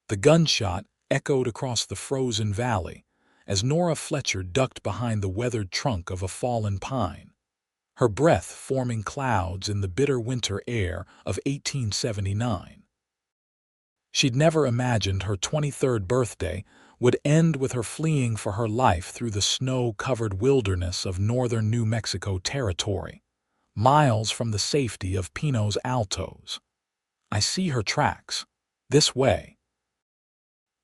The gunshot echoed across the frozen valley as Nora Fletcher ducked behind the weathered trunk of a fallen pine, her breath forming clouds in the bitter winter air of 1879. She'd never imagined her 23rd birthday would end with her fleeing for her life through the snow-covered wilderness of northern New Mexico territory, miles from the safety of Pino's Altos. "I see her tracks. This way."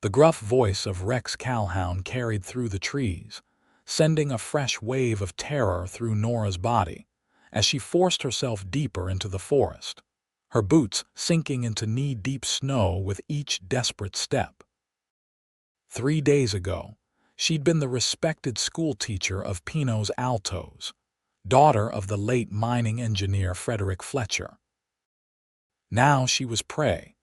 The gruff voice of Rex Calhoun carried through the trees, sending a fresh wave of terror through Nora's body as she forced herself deeper into the forest, her boots sinking into knee-deep snow with each desperate step. 3 days ago, she'd been the respected schoolteacher of Pino's Altos, daughter of the late mining engineer Henry Fletcher. Now she was prey,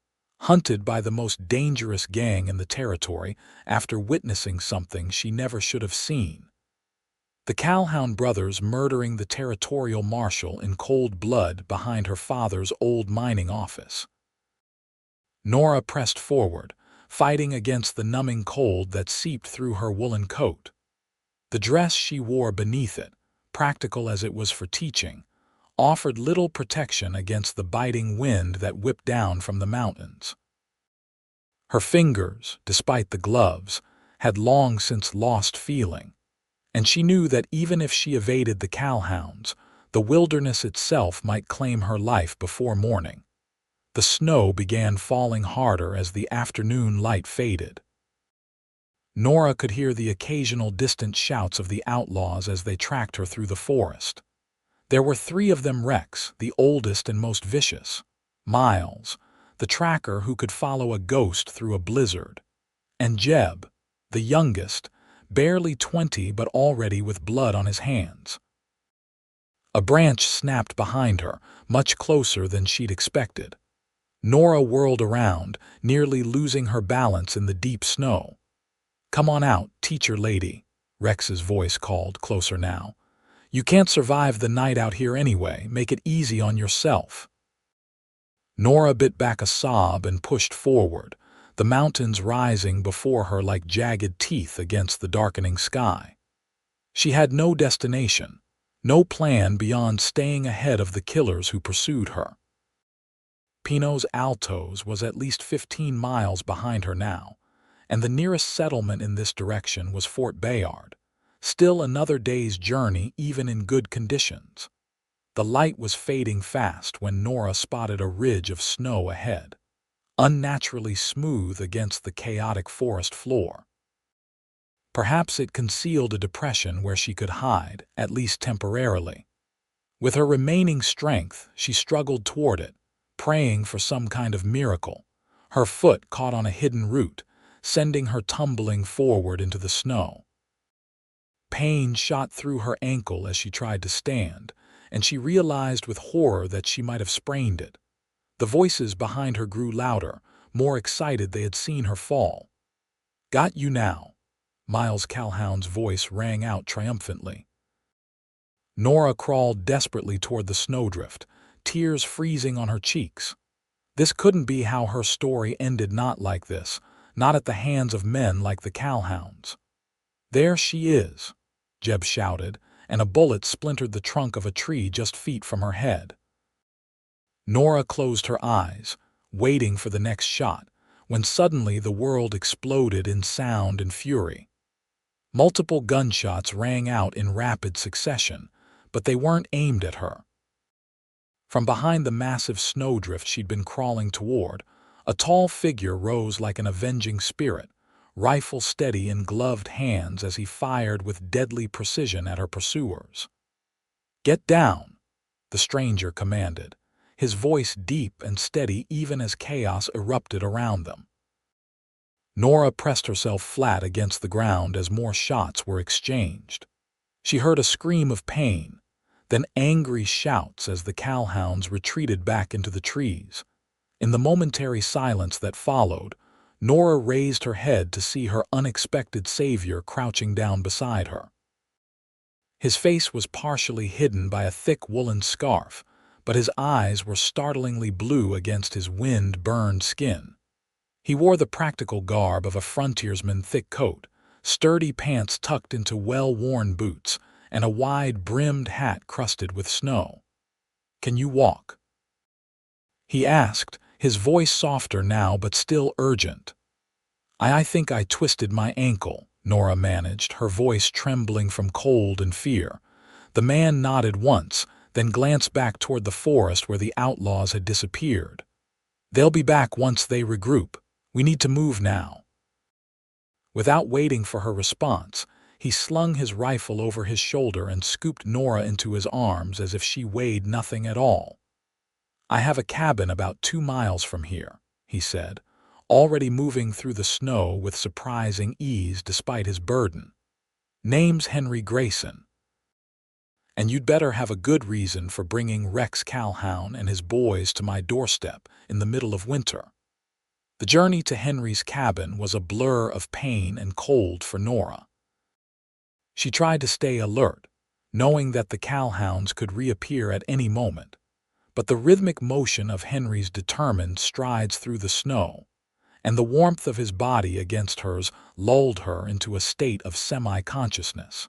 hunted by the most dangerous gang in the territory after witnessing something she never should have seen. The Calhoun brothers murdering the territorial marshal in cold blood behind her father's old mining office. Nora pressed forward, fighting against the numbing cold that seeped through her woolen coat. The dress she wore beneath it, practical as it was for teaching, offered little protection against the biting wind that whipped down from the mountains. Her fingers, despite the gloves, had long since lost feeling, and she knew that even if she evaded the Calhouns, the wilderness itself might claim her life before morning. The snow began falling harder as the afternoon light faded. Nora could hear the occasional distant shouts of the outlaws as they tracked her through the forest. There were 3 of them: Rex, the oldest and most vicious; Miles, the tracker who could follow a ghost through a blizzard; and Jeb, the youngest, barely 20 but already with blood on his hands. A branch snapped behind her, much closer than she'd expected. Nora whirled around, nearly losing her balance in the deep snow. "Come on out, teacher lady," Rex's voice called, closer now. "You can't survive the night out here anyway. Make it easy on yourself." Nora bit back a sob and pushed forward, the mountains rising before her like jagged teeth against the darkening sky. She had no destination, no plan beyond staying ahead of the killers who pursued her. Pino's Altos was at least 15 miles behind her now, and the nearest settlement in this direction was Fort Bayard, still another day's journey even in good conditions. The light was fading fast when Nora spotted a ridge of snow ahead, unnaturally smooth against the chaotic forest floor. Perhaps it concealed a depression where she could hide, at least temporarily. With her remaining strength, she struggled toward it, praying for some kind of miracle. Her foot caught on a hidden root, sending her tumbling forward into the snow. Pain shot through her ankle as she tried to stand, and she realized with horror that she might have sprained it. The voices behind her grew louder, more excited they had seen her fall. "Got you now," Miles Calhoun's voice rang out triumphantly. Nora crawled desperately toward the snowdrift, tears freezing on her cheeks. This couldn't be how her story ended, not like this, not at the hands of men like the Calhouns. "There she is," Jeb shouted, and a bullet splintered the trunk of a tree just feet from her head. Nora closed her eyes, waiting for the next shot, when suddenly the world exploded in sound and fury. Multiple gunshots rang out in rapid succession, but they weren't aimed at her. From behind the massive snowdrift she'd been crawling toward, a tall figure rose like an avenging spirit, rifle steady in gloved hands as he fired with deadly precision at her pursuers. "Get down," the stranger commanded, his voice deep and steady even as chaos erupted around them. Nora pressed herself flat against the ground as more shots were exchanged. She heard a scream of pain, then angry shouts as the Calhouns retreated back into the trees. In the momentary silence that followed, Nora raised her head to see her unexpected savior crouching down beside her. His face was partially hidden by a thick woolen scarf, but his eyes were startlingly blue against his wind-burned skin. He wore the practical garb of a frontiersman, thick coat, sturdy pants tucked into well-worn boots, and a wide-brimmed hat crusted with snow. "Can you walk?" he asked, his voice softer now but still urgent. I think I twisted my ankle," Nora managed, her voice trembling from cold and fear. The man nodded once, then glanced back toward the forest where the outlaws had disappeared. "They'll be back once they regroup. We need to move now." Without waiting for her response, he slung his rifle over his shoulder and scooped Nora into his arms as if she weighed nothing at all. "I have a cabin about 2 miles from here," he said, already moving through the snow with surprising ease despite his burden. "Name's Henry Grayson. And you'd better have a good reason for bringing Rex Calhoun and his boys to my doorstep in the middle of winter." The journey to Henry's cabin was a blur of pain and cold for Nora. She tried to stay alert, knowing that the Calhouns could reappear at any moment, but the rhythmic motion of Henry's determined strides through the snow, and the warmth of his body against hers lulled her into a state of semi-consciousness.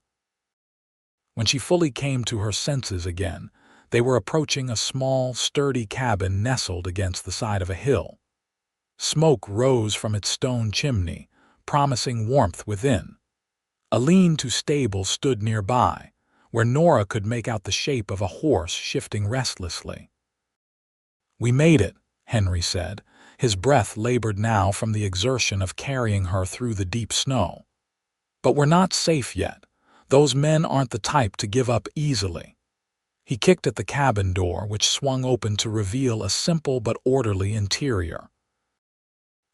When she fully came to her senses again, they were approaching a small, sturdy cabin nestled against the side of a hill. Smoke rose from its stone chimney, promising warmth within. A lean-to stable stood nearby, where Nora could make out the shape of a horse shifting restlessly. "We made it," Henry said, his breath labored now from the exertion of carrying her through the deep snow. "But we're not safe yet. Those men aren't the type to give up easily." He kicked at the cabin door, which swung open to reveal a simple but orderly interior.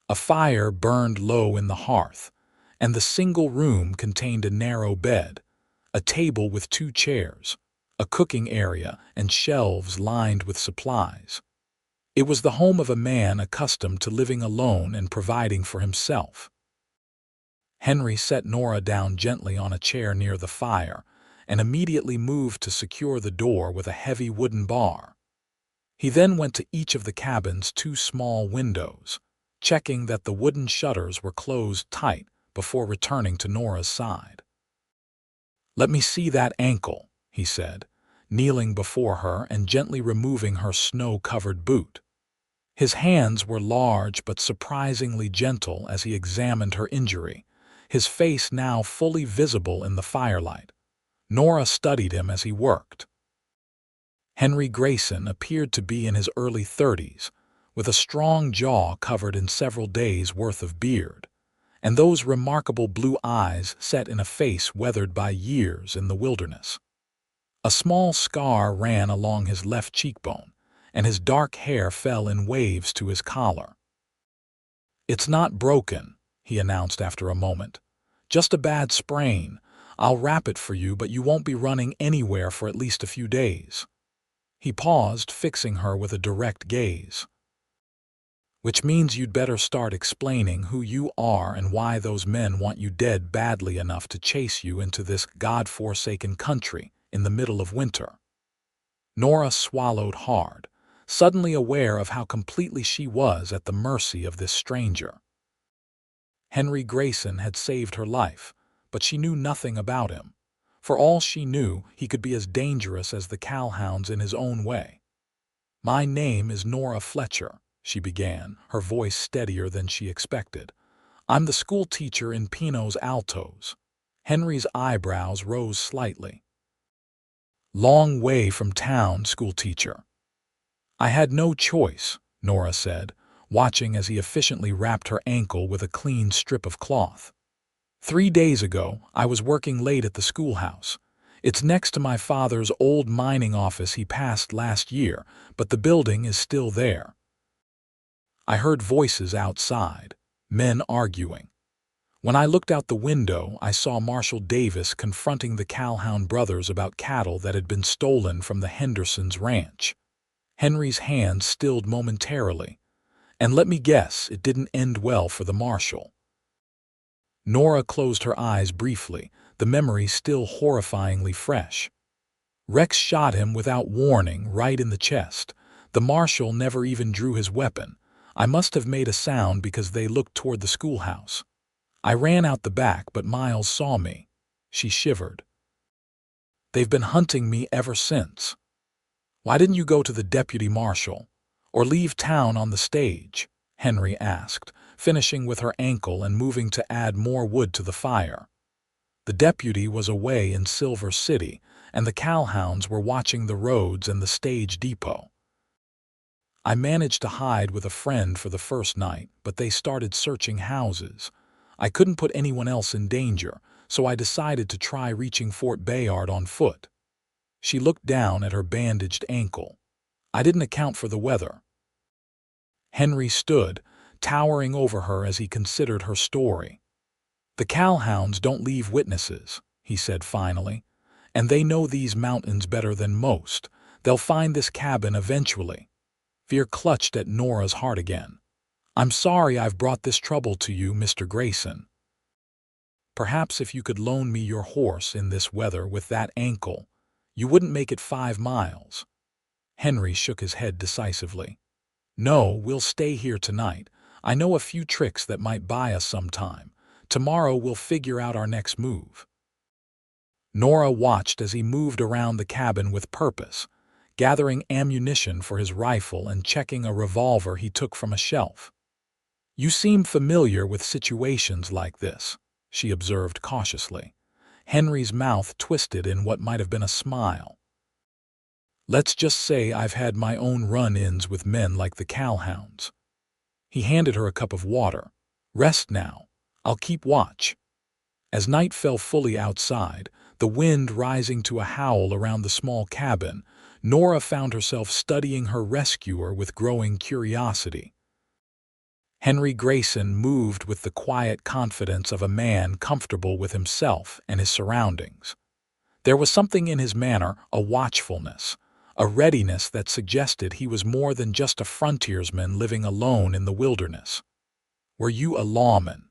A fire burned low in the hearth, and the single room contained a narrow bed, a table with 2 chairs, a cooking area, and shelves lined with supplies. It was the home of a man accustomed to living alone and providing for himself. Henry set Nora down gently on a chair near the fire and immediately moved to secure the door with a heavy wooden bar. He then went to each of the cabin's 2 small windows, checking that the wooden shutters were closed tight before returning to Nora's side. "Let me see that ankle," he said, kneeling before her and gently removing her snow-covered boot. His hands were large but surprisingly gentle as he examined her injury, his face now fully visible in the firelight. Nora studied him as he worked. Henry Grayson appeared to be in his early 30s, with a strong jaw covered in several days' worth of beard, and those remarkable blue eyes set in a face weathered by years in the wilderness. A small scar ran along his left cheekbone, and his dark hair fell in waves to his collar. "It's not broken," he announced after a moment. "Just a bad sprain. I'll wrap it for you, but you won't be running anywhere for at least a few days." He paused, fixing her with a direct gaze. "Which means you'd better start explaining who you are and why those men want you dead badly enough to chase you into this God-forsaken country in the middle of winter." Nora swallowed hard, suddenly aware of how completely she was at the mercy of this stranger. Henry Grayson had saved her life, but she knew nothing about him. For all she knew, he could be as dangerous as the Calhouns in his own way. "My name is Nora Fletcher," she began, her voice steadier than she expected. "I'm the school teacher in Pino's Altos." Henry's eyebrows rose slightly. "Long way from town, school teacher." "I had no choice," Nora said, watching as he efficiently wrapped her ankle with a clean strip of cloth. 3 days ago, I was working late at the schoolhouse. It's next to my father's old mining office he passed last year, but the building is still there. I heard voices outside, men arguing. When I looked out the window, I saw Marshal Davis confronting the Calhoun brothers about cattle that had been stolen from the Hendersons' ranch. Henry's hand stilled momentarily, and let me guess, it didn't end well for the marshal. Nora closed her eyes briefly, the memory still horrifyingly fresh. Rex shot him without warning right in the chest. The marshal never even drew his weapon. I must have made a sound because they looked toward the schoolhouse. I ran out the back, but Miles saw me. She shivered. They've been hunting me ever since. Why didn't you go to the deputy marshal? Or leave town on the stage? Henry asked, finishing with her ankle and moving to add more wood to the fire. The deputy was away in Silver City, and the Calhouns were watching the roads and the stage depot. I managed to hide with a friend for the first night, but they started searching houses. I couldn't put anyone else in danger, so I decided to try reaching Fort Bayard on foot. She looked down at her bandaged ankle. I didn't account for the weather. Henry stood, towering over her as he considered her story. The Calhouns don't leave witnesses, he said finally, and they know these mountains better than most. They'll find this cabin eventually. Fear clutched at Nora's heart again. I'm sorry I've brought this trouble to you, Mr. Grayson. Perhaps if you could loan me your horse in this weather with that ankle, you wouldn't make it 5 miles. Henry shook his head decisively. No, we'll stay here tonight. I know a few tricks that might buy us some time. Tomorrow we'll figure out our next move. Nora watched as he moved around the cabin with purpose, gathering ammunition for his rifle and checking a revolver he took from a shelf. You seem familiar with situations like this, she observed cautiously. Henry's mouth twisted in what might have been a smile. Let's just say I've had my own run-ins with men like the Calhouns. He handed her a cup of water. Rest now. I'll keep watch. As night fell fully outside, the wind rising to a howl around the small cabin, Nora found herself studying her rescuer with growing curiosity. Henry Grayson moved with the quiet confidence of a man comfortable with himself and his surroundings. There was something in his manner, a watchfulness, a readiness that suggested he was more than just a frontiersman living alone in the wilderness. Were you a lawman?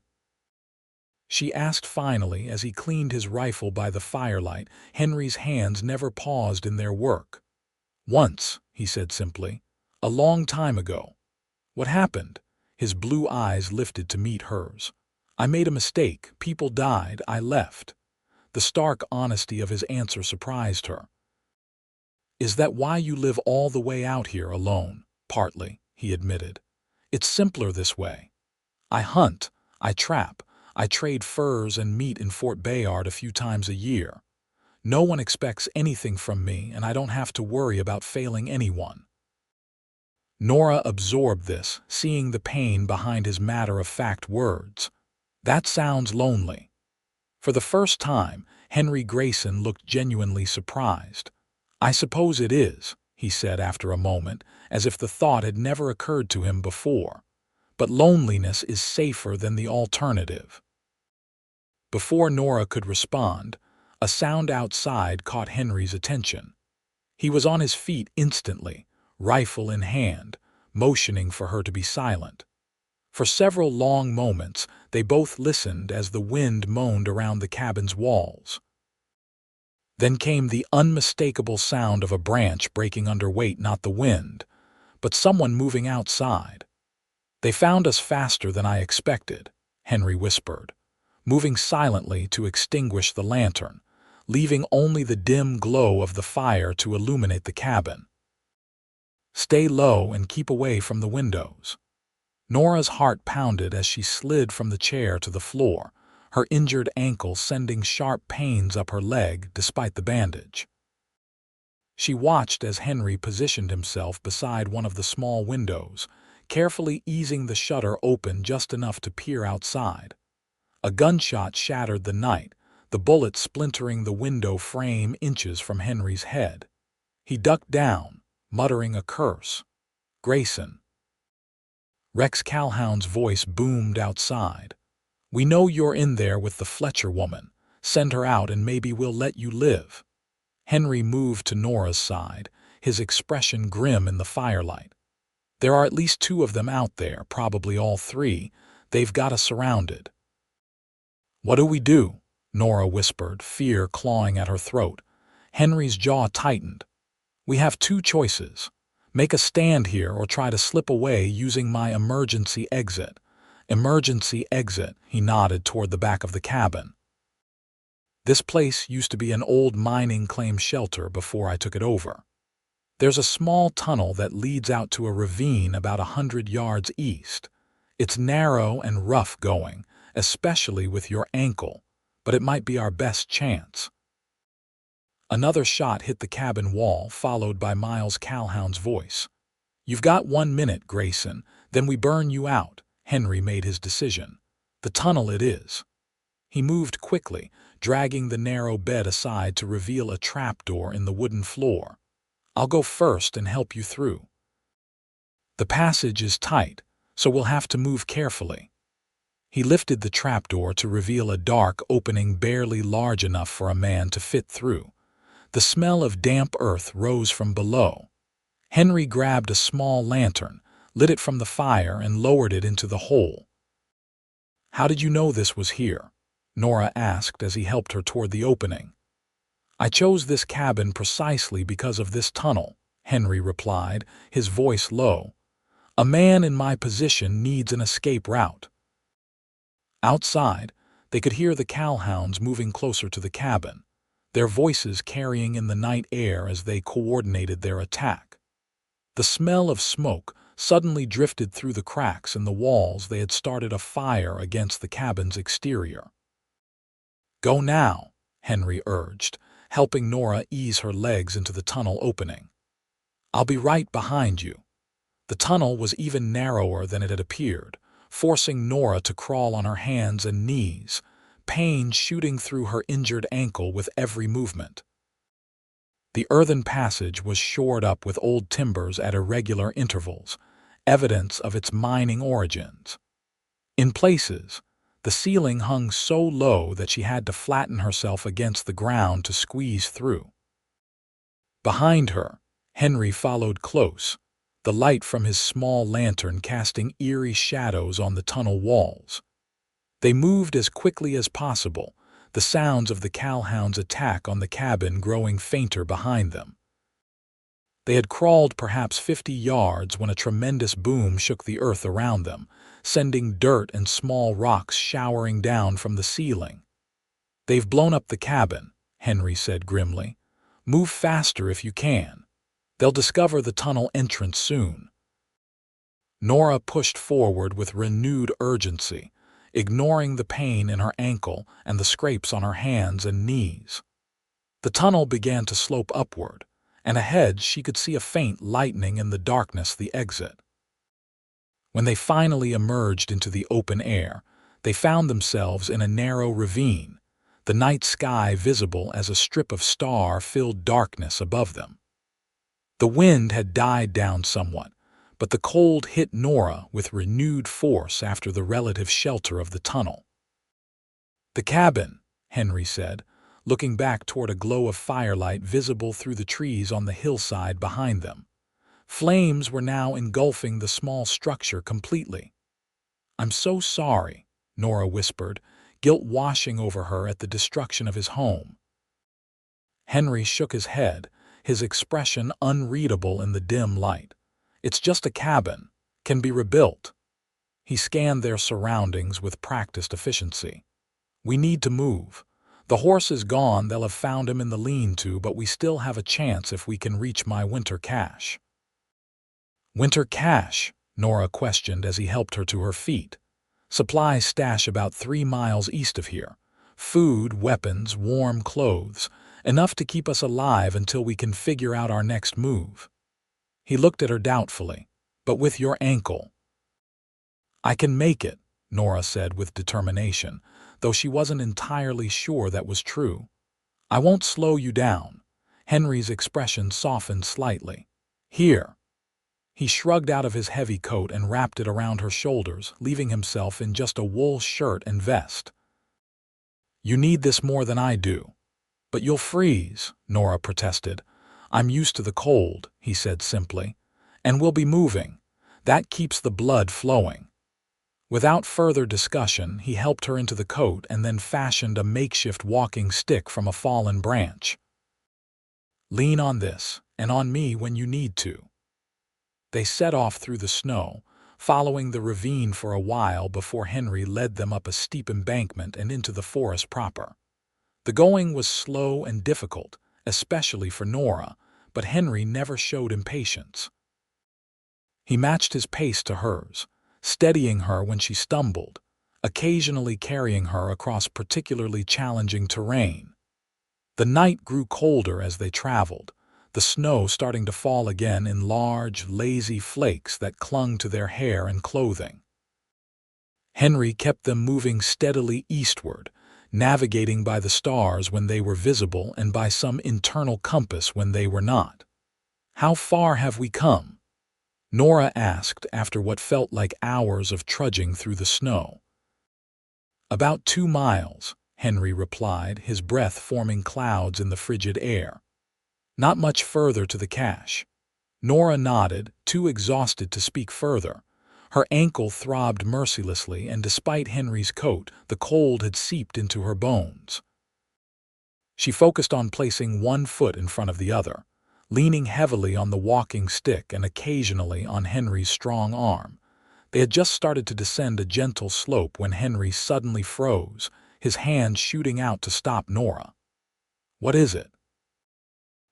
She asked finally as he cleaned his rifle by the firelight. Henry's hands never paused in their work. Once, he said simply. A long time ago. What happened? His blue eyes lifted to meet hers. I made a mistake. People died. I left. The stark honesty of his answer surprised her. Is that why you live all the way out here alone? Partly, he admitted. It's simpler this way. I hunt. I trap. I trade furs and meat in Fort Bayard a few times a year. No one expects anything from me, and I don't have to worry about failing anyone. Nora absorbed this, seeing the pain behind his matter-of-fact words. That sounds lonely. For the first time, Henry Grayson looked genuinely surprised. I suppose it is, he said after a moment, as if the thought had never occurred to him before. But loneliness is safer than the alternative. Before Nora could respond, a sound outside caught Henry's attention. He was on his feet instantly, rifle in hand, motioning for her to be silent. For several long moments, they both listened as the wind moaned around the cabin's walls. Then came the unmistakable sound of a branch breaking under weight, not the wind, but someone moving outside. They found us faster than I expected, Henry whispered, moving silently to extinguish the lantern, leaving only the dim glow of the fire to illuminate the cabin. Stay low and keep away from the windows. Nora's heart pounded as she slid from the chair to the floor, her injured ankle sending sharp pains up her leg despite the bandage. She watched as Henry positioned himself beside one of the small windows, carefully easing the shutter open just enough to peer outside. A gunshot shattered the night, the bullet splintering the window frame inches from Henry's head. He ducked down, muttering a curse. Grayson. Rex Calhoun's voice boomed outside. We know you're in there with the Fletcher woman. Send her out and maybe we'll let you live. Henry moved to Nora's side, his expression grim in the firelight. There are at least 2 of them out there, probably all 3. They've got us surrounded. What do we do? Nora whispered, fear clawing at her throat. Henry's jaw tightened. We have 2 choices. Make a stand here or try to slip away using my emergency exit. Emergency exit, he nodded toward the back of the cabin. This place used to be an old mining claim shelter before I took it over. There's a small tunnel that leads out to a ravine about 100 yards east. It's narrow and rough going, especially with your ankle, but it might be our best chance. Another shot hit the cabin wall, followed by Miles Calhoun's voice. You've got 1 minute, Grayson, then we burn you out. Henry made his decision. The tunnel it is. He moved quickly, dragging the narrow bed aside to reveal a trapdoor in the wooden floor. I'll go first and help you through. The passage is tight, so we'll have to move carefully. He lifted the trapdoor to reveal a dark opening barely large enough for a man to fit through. The smell of damp earth rose from below. Henry grabbed a small lantern, lit it from the fire, and lowered it into the hole. How did you know this was here? Nora asked as he helped her toward the opening. I chose this cabin precisely because of this tunnel, Henry replied, his voice low. A man in my position needs an escape route. Outside, they could hear the Calhouns moving closer to the cabin, their voices carrying in the night air as they coordinated their attack. The smell of smoke suddenly drifted through the cracks in the walls. They had started a fire against the cabin's exterior. Go now, Henry urged, helping Nora ease her legs into the tunnel opening. I'll be right behind you. The tunnel was even narrower than it had appeared, forcing Nora to crawl on her hands and knees, pain shooting through her injured ankle with every movement. The earthen passage was shored up with old timbers at irregular intervals, evidence of its mining origins. In places, the ceiling hung so low that she had to flatten herself against the ground to squeeze through. Behind her, Henry followed close, the light from his small lantern casting eerie shadows on the tunnel walls. They moved as quickly as possible, the sounds of the Calhoun's attack on the cabin growing fainter behind them. They had crawled perhaps 50 yards when a tremendous boom shook the earth around them, sending dirt and small rocks showering down from the ceiling. They've blown up the cabin, Henry said grimly. Move faster if you can. They'll discover the tunnel entrance soon. Nora pushed forward with renewed urgency, ignoring the pain in her ankle and the scrapes on her hands and knees. The tunnel began to slope upward, and ahead she could see a faint lightening in the darkness, the exit. When they finally emerged into the open air, they found themselves in a narrow ravine, the night sky visible as a strip of star-filled darkness above them. The wind had died down somewhat, but the cold hit Nora with renewed force after the relative shelter of the tunnel. The cabin, Henry said, looking back toward a glow of firelight visible through the trees on the hillside behind them. Flames were now engulfing the small structure completely. I'm so sorry, Nora whispered, guilt washing over her at the destruction of his home. Henry shook his head, his expression unreadable in the dim light. It's just a cabin, can be rebuilt. He scanned their surroundings with practiced efficiency. We need to move. The horse is gone, they'll have found him in the lean-to, but we still have a chance if we can reach my winter cache. Winter cache? Nora questioned as he helped her to her feet. Supplies stash about 3 miles east of here. Food, weapons, warm clothes, enough to keep us alive until we can figure out our next move. He looked at her doubtfully. But with your ankle. I can make it, Nora said with determination, though she wasn't entirely sure that was true. I won't slow you down. Henry's expression softened slightly. Here. He shrugged out of his heavy coat and wrapped it around her shoulders, leaving himself in just a wool shirt and vest. You need this more than I do. But you'll freeze, Nora protested. I'm used to the cold, he said simply. And we'll be moving. That keeps the blood flowing. Without further discussion, he helped her into the coat and then fashioned a makeshift walking stick from a fallen branch. Lean on this, and on me when you need to. They set off through the snow, following the ravine for a while before Henry led them up a steep embankment and into the forest proper. The going was slow and difficult, especially for Nora, but Henry never showed impatience. He matched his pace to hers, steadying her when she stumbled, occasionally carrying her across particularly challenging terrain. The night grew colder as they traveled, the snow starting to fall again in large, lazy flakes that clung to their hair and clothing. Henry kept them moving steadily eastward, navigating by the stars when they were visible and by some internal compass when they were not. "How far have we come?" Nora asked after what felt like hours of trudging through the snow. "About 2 miles," Henry replied, his breath forming clouds in the frigid air. "Not much further to the cache." Nora nodded, too exhausted to speak further. Her ankle throbbed mercilessly, and despite Henry's coat, the cold had seeped into her bones. She focused on placing one foot in front of the other, leaning heavily on the walking stick and occasionally on Henry's strong arm. They had just started to descend a gentle slope when Henry suddenly froze, his hand shooting out to stop Nora. "What is it?"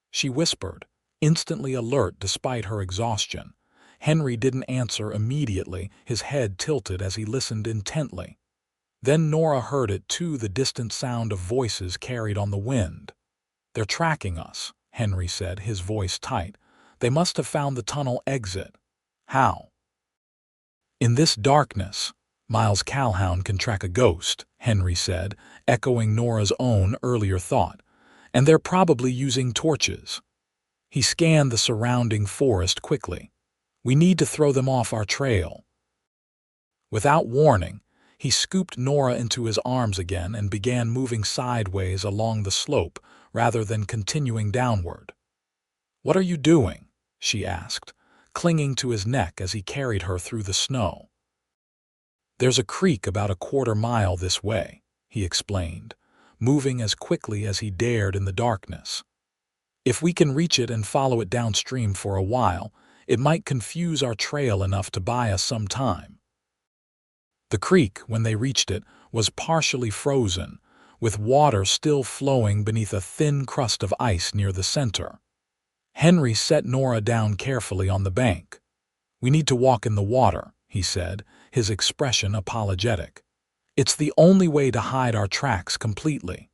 she whispered, instantly alert despite her exhaustion. Henry didn't answer immediately, his head tilted as he listened intently. Then Nora heard it too, the distant sound of voices carried on the wind. "They're tracking us," Henry said, his voice tight. "They must have found the tunnel exit." "How?" "In this darkness, Miles Calhoun can track a ghost," Henry said, echoing Nora's own earlier thought. "And they're probably using torches." He scanned the surrounding forest quickly. "We need to throw them off our trail." Without warning, he scooped Nora into his arms again and began moving sideways along the slope rather than continuing downward. "What are you doing?" she asked, clinging to his neck as he carried her through the snow. "There's a creek about a 1/4 mile this way," he explained, moving as quickly as he dared in the darkness. "If we can reach it and follow it downstream for a while, it might confuse our trail enough to buy us some time." The creek, when they reached it, was partially frozen, with water still flowing beneath a thin crust of ice near the center. Henry set Nora down carefully on the bank. "We need to walk in the water," he said, his expression apologetic. "It's the only way to hide our tracks completely."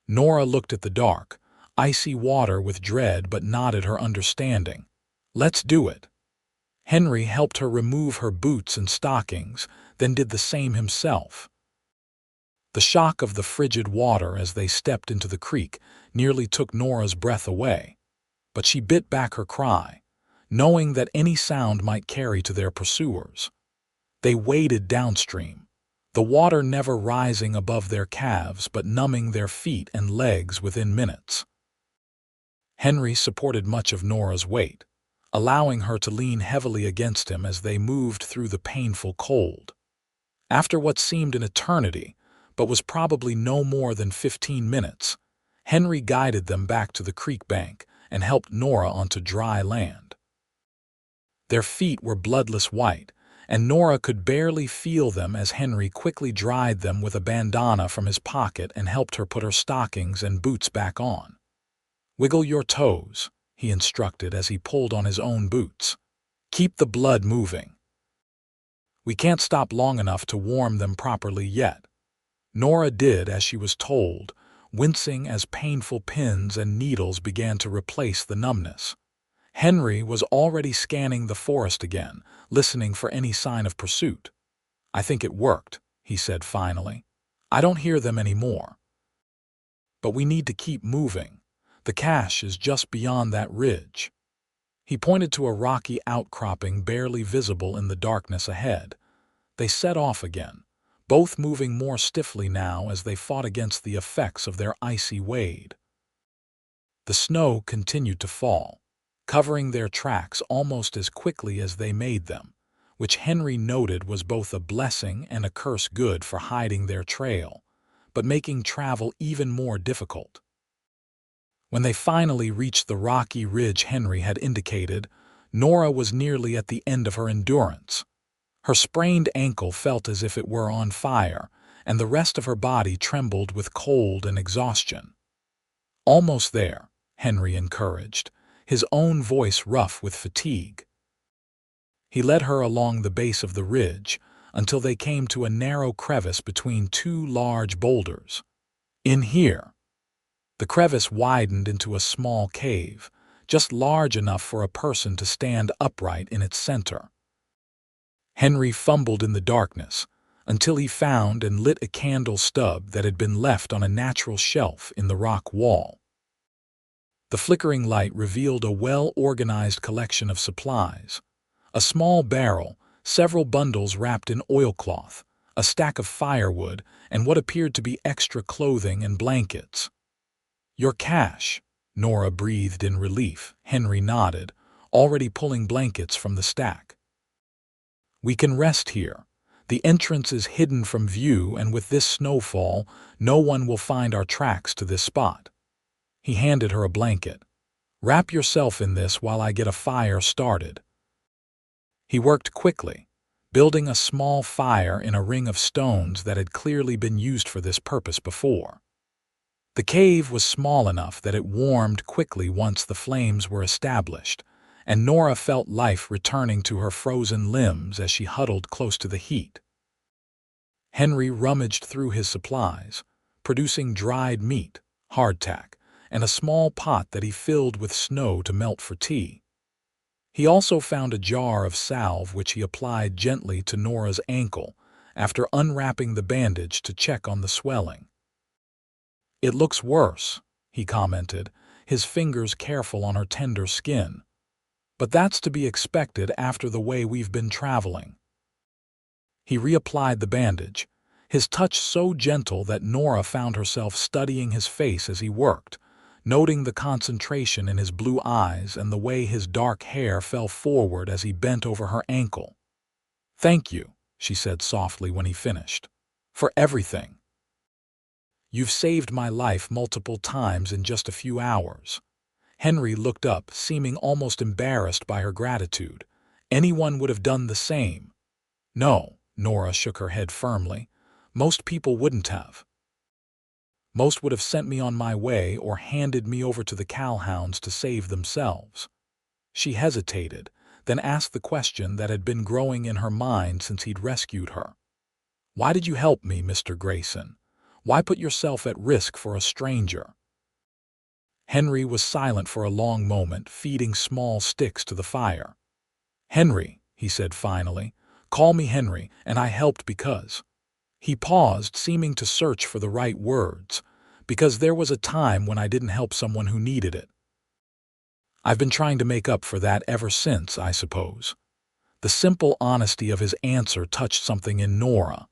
Nora looked at the dark, icy water with dread but nodded her understanding. "Let's do it." Henry helped her remove her boots and stockings, then did the same himself. The shock of the frigid water as they stepped into the creek nearly took Nora's breath away, but she bit back her cry, knowing that any sound might carry to their pursuers. They waded downstream, the water never rising above their calves but numbing their feet and legs within minutes. Henry supported much of Nora's weight, allowing her to lean heavily against him as they moved through the painful cold. After what seemed an eternity, but was probably no more than 15 minutes, Henry guided them back to the creek bank and helped Nora onto dry land. Their feet were bloodless white, and Nora could barely feel them as Henry quickly dried them with a bandana from his pocket and helped her put her stockings and boots back on. "Wiggle your toes," he instructed as he pulled on his own boots. "Keep the blood moving." "We can't stop long enough to warm them properly yet." Nora did as she was told, wincing as painful pins and needles began to replace the numbness. Henry was already scanning the forest again, listening for any sign of pursuit. "I think it worked," he said finally. "I don't hear them anymore. But we need to keep moving. The cache is just beyond that ridge." He pointed to a rocky outcropping barely visible in the darkness ahead. They set off again, both moving more stiffly now as they fought against the effects of their icy wade. The snow continued to fall, covering their tracks almost as quickly as they made them, which Henry noted was both a blessing and a curse, good for hiding their trail, but making travel even more difficult. When they finally reached the rocky ridge Henry had indicated, Nora was nearly at the end of her endurance. Her sprained ankle felt as if it were on fire, and the rest of her body trembled with cold and exhaustion. "Almost there," Henry encouraged, his own voice rough with fatigue. He led her along the base of the ridge until they came to a narrow crevice between two large boulders. "In here." The crevice widened into a small cave, just large enough for a person to stand upright in its center. Henry fumbled in the darkness until he found and lit a candle stub that had been left on a natural shelf in the rock wall. The flickering light revealed a well-organized collection of supplies: a small barrel, several bundles wrapped in oilcloth, a stack of firewood, and what appeared to be extra clothing and blankets. "Your cache," Nora breathed in relief. Henry nodded, already pulling blankets from the stack. "We can rest here. The entrance is hidden from view, and with this snowfall, no one will find our tracks to this spot." He handed her a blanket. "Wrap yourself in this while I get a fire started." He worked quickly, building a small fire in a ring of stones that had clearly been used for this purpose before. The cave was small enough that it warmed quickly once the flames were established, and Nora felt life returning to her frozen limbs as she huddled close to the heat. Henry rummaged through his supplies, producing dried meat, hardtack, and a small pot that he filled with snow to melt for tea. He also found a jar of salve which he applied gently to Nora's ankle after unwrapping the bandage to check on the swelling. "It looks worse," he commented, his fingers careful on her tender skin. "But that's to be expected after the way we've been traveling." He reapplied the bandage, his touch so gentle that Nora found herself studying his face as he worked, noting the concentration in his blue eyes and the way his dark hair fell forward as he bent over her ankle. "Thank you," she said softly when he finished, "for everything. You've saved my life multiple times in just a few hours." Henry looked up, seeming almost embarrassed by her gratitude. "Anyone would have done the same." "No," Nora shook her head firmly. "Most people wouldn't have. Most would have sent me on my way or handed me over to the Calhouns to save themselves." She hesitated, then asked the question that had been growing in her mind since he'd rescued her. "Why did you help me, Mr. Grayson? Why put yourself at risk for a stranger?" Henry was silent for a long moment, feeding small sticks to the fire. "Henry," he said finally, "call me Henry, and I helped because—" He paused, seeming to search for the right words, "because there was a time when I didn't help someone who needed it. I've been trying to make up for that ever since, I suppose." The simple honesty of his answer touched something in Nora.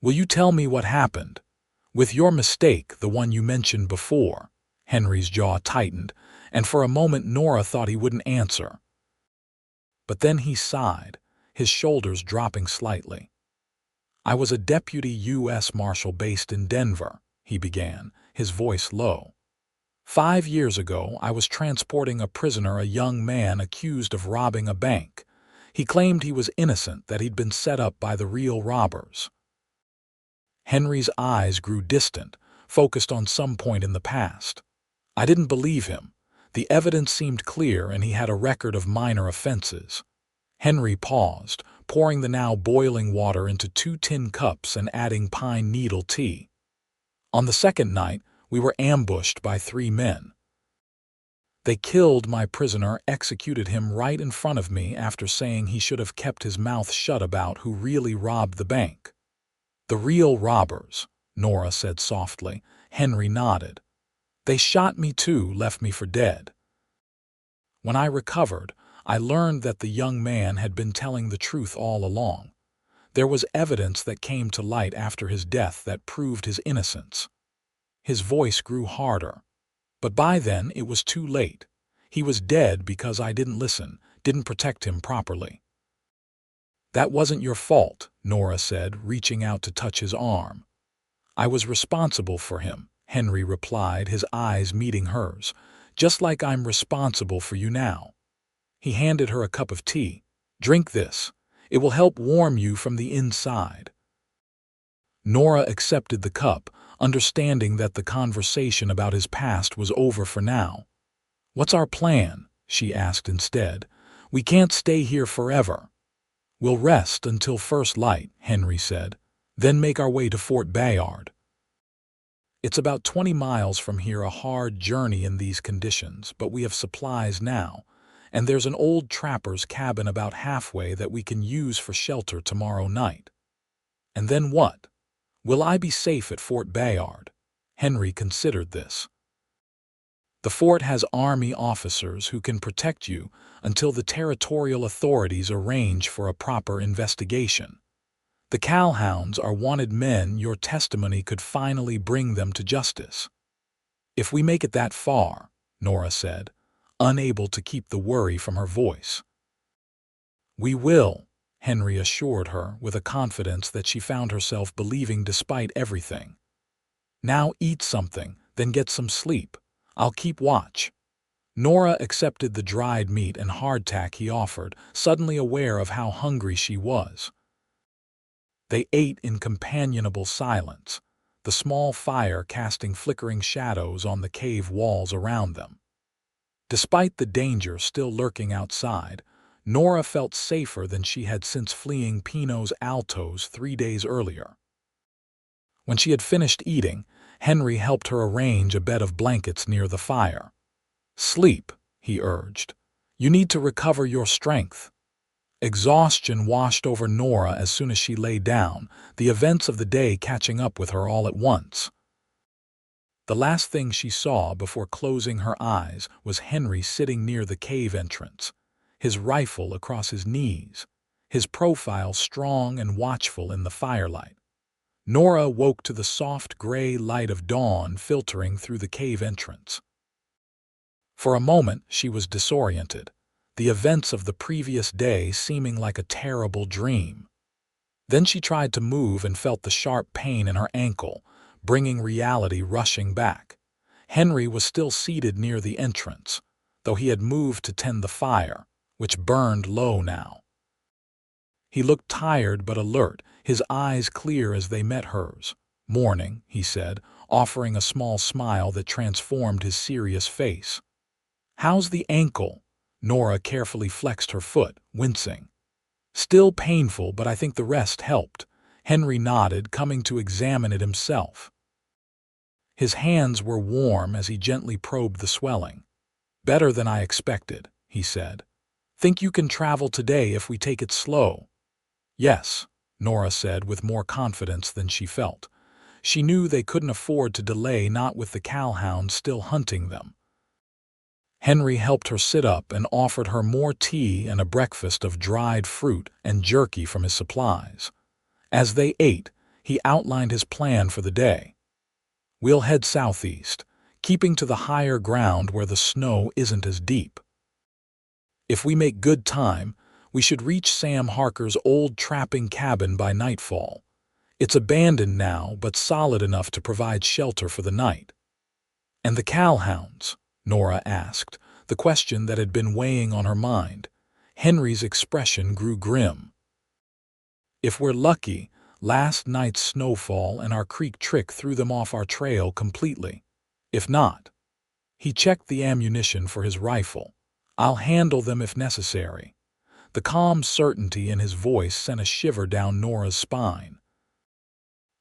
"Will you tell me what happened? With your mistake, the one you mentioned before." Henry's jaw tightened, and for a moment Nora thought he wouldn't answer. But then he sighed, his shoulders dropping slightly. "I was a deputy U.S. Marshal based in Denver," he began, his voice low. 5 years ago, I was transporting a prisoner, a young man accused of robbing a bank. He claimed he was innocent, that he'd been set up by the real robbers." Henry's eyes grew distant, focused on some point in the past. "I didn't believe him. The evidence seemed clear, and he had a record of minor offenses." Henry paused, pouring the now boiling water into 2 tin cups and adding pine needle tea. "On the second night, we were ambushed by 3 men. They killed my prisoner, executed him right in front of me after saying he should have kept his mouth shut about who really robbed the bank." "The real robbers," Nora said softly. Henry nodded. "They shot me too, left me for dead. When I recovered, I learned that the young man had been telling the truth all along. There was evidence that came to light after his death that proved his innocence." His voice grew harder. "But by then it was too late. He was dead because I didn't listen, didn't protect him properly." "That wasn't your fault," Nora said, reaching out to touch his arm. "I was responsible for him," Henry replied, his eyes meeting hers, "just like I'm responsible for you now." He handed her a cup of tea. "Drink this. It will help warm you from the inside." Nora accepted the cup, understanding that the conversation about his past was over for now. "What's our plan?" she asked instead. "We can't stay here forever." "We'll rest until first light," Henry said, "then make our way to Fort Bayard. It's about 20 miles from here, a hard journey in these conditions, but we have supplies now, and there's an old trapper's cabin about halfway that we can use for shelter tomorrow night." "And then what? Will I be safe at Fort Bayard?" Henry considered this. "The fort has army officers who can protect you until the territorial authorities arrange for a proper investigation. The Calhouns are wanted men. Your testimony could finally bring them to justice." "If we make it that far," Nora said, unable to keep the worry from her voice. "We will," Henry assured her with a confidence that she found herself believing despite everything. "Now eat something, then get some sleep. I'll keep watch." Nora accepted the dried meat and hardtack he offered, suddenly aware of how hungry she was. They ate in companionable silence, the small fire casting flickering shadows on the cave walls around them. Despite the danger still lurking outside, Nora felt safer than she had since fleeing Pino's Altos 3 days earlier. When she had finished eating, Henry helped her arrange a bed of blankets near the fire. "Sleep," he urged. "You need to recover your strength." Exhaustion washed over Nora as soon as she lay down, the events of the day catching up with her all at once. The last thing she saw before closing her eyes was Henry sitting near the cave entrance, his rifle across his knees, his profile strong and watchful in the firelight. Nora woke to the soft gray light of dawn filtering through the cave entrance. For a moment she was disoriented, the events of the previous day seeming like a terrible dream. Then she tried to move and felt the sharp pain in her ankle, bringing reality rushing back. Henry was still seated near the entrance, though he had moved to tend the fire, which burned low now. He looked tired but alert, his eyes clear as they met hers. "Morning," he said, offering a small smile that transformed his serious face. "How's the ankle?" Nora carefully flexed her foot, wincing. "Still painful, but I think the rest helped." Henry nodded, coming to examine it himself. His hands were warm as he gently probed the swelling. "Better than I expected," he said. "Think you can travel today if we take it slow?" "Yes," Nora said with more confidence than she felt. She knew they couldn't afford to delay, not with the Calhoun still hunting them. Henry helped her sit up and offered her more tea and a breakfast of dried fruit and jerky from his supplies. As they ate, he outlined his plan for the day. "We'll head southeast, keeping to the higher ground where the snow isn't as deep. If we make good time, we should reach Sam Harker's old trapping cabin by nightfall. It's abandoned now, but solid enough to provide shelter for the night." "And the Calhouns?" Nora asked, the question that had been weighing on her mind. Henry's expression grew grim. "If we're lucky, last night's snowfall and our creek trick threw them off our trail completely. If not—" He checked the ammunition for his rifle. "I'll handle them if necessary." The calm certainty in his voice sent a shiver down Nora's spine.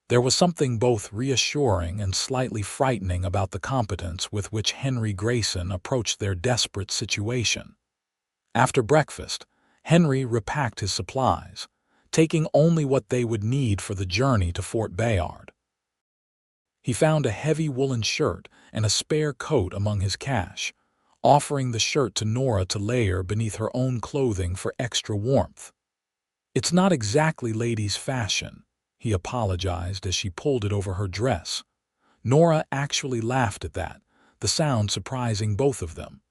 There was something both reassuring and slightly frightening about the competence with which Henry Grayson approached their desperate situation. After breakfast, Henry repacked his supplies, taking only what they would need for the journey to Fort Bayard. He found a heavy woolen shirt and a spare coat among his cache, offering the shirt to Nora to layer beneath her own clothing for extra warmth. "It's not exactly ladies' fashion," he apologized as she pulled it over her dress. Nora actually laughed at that, the sound surprising both of them.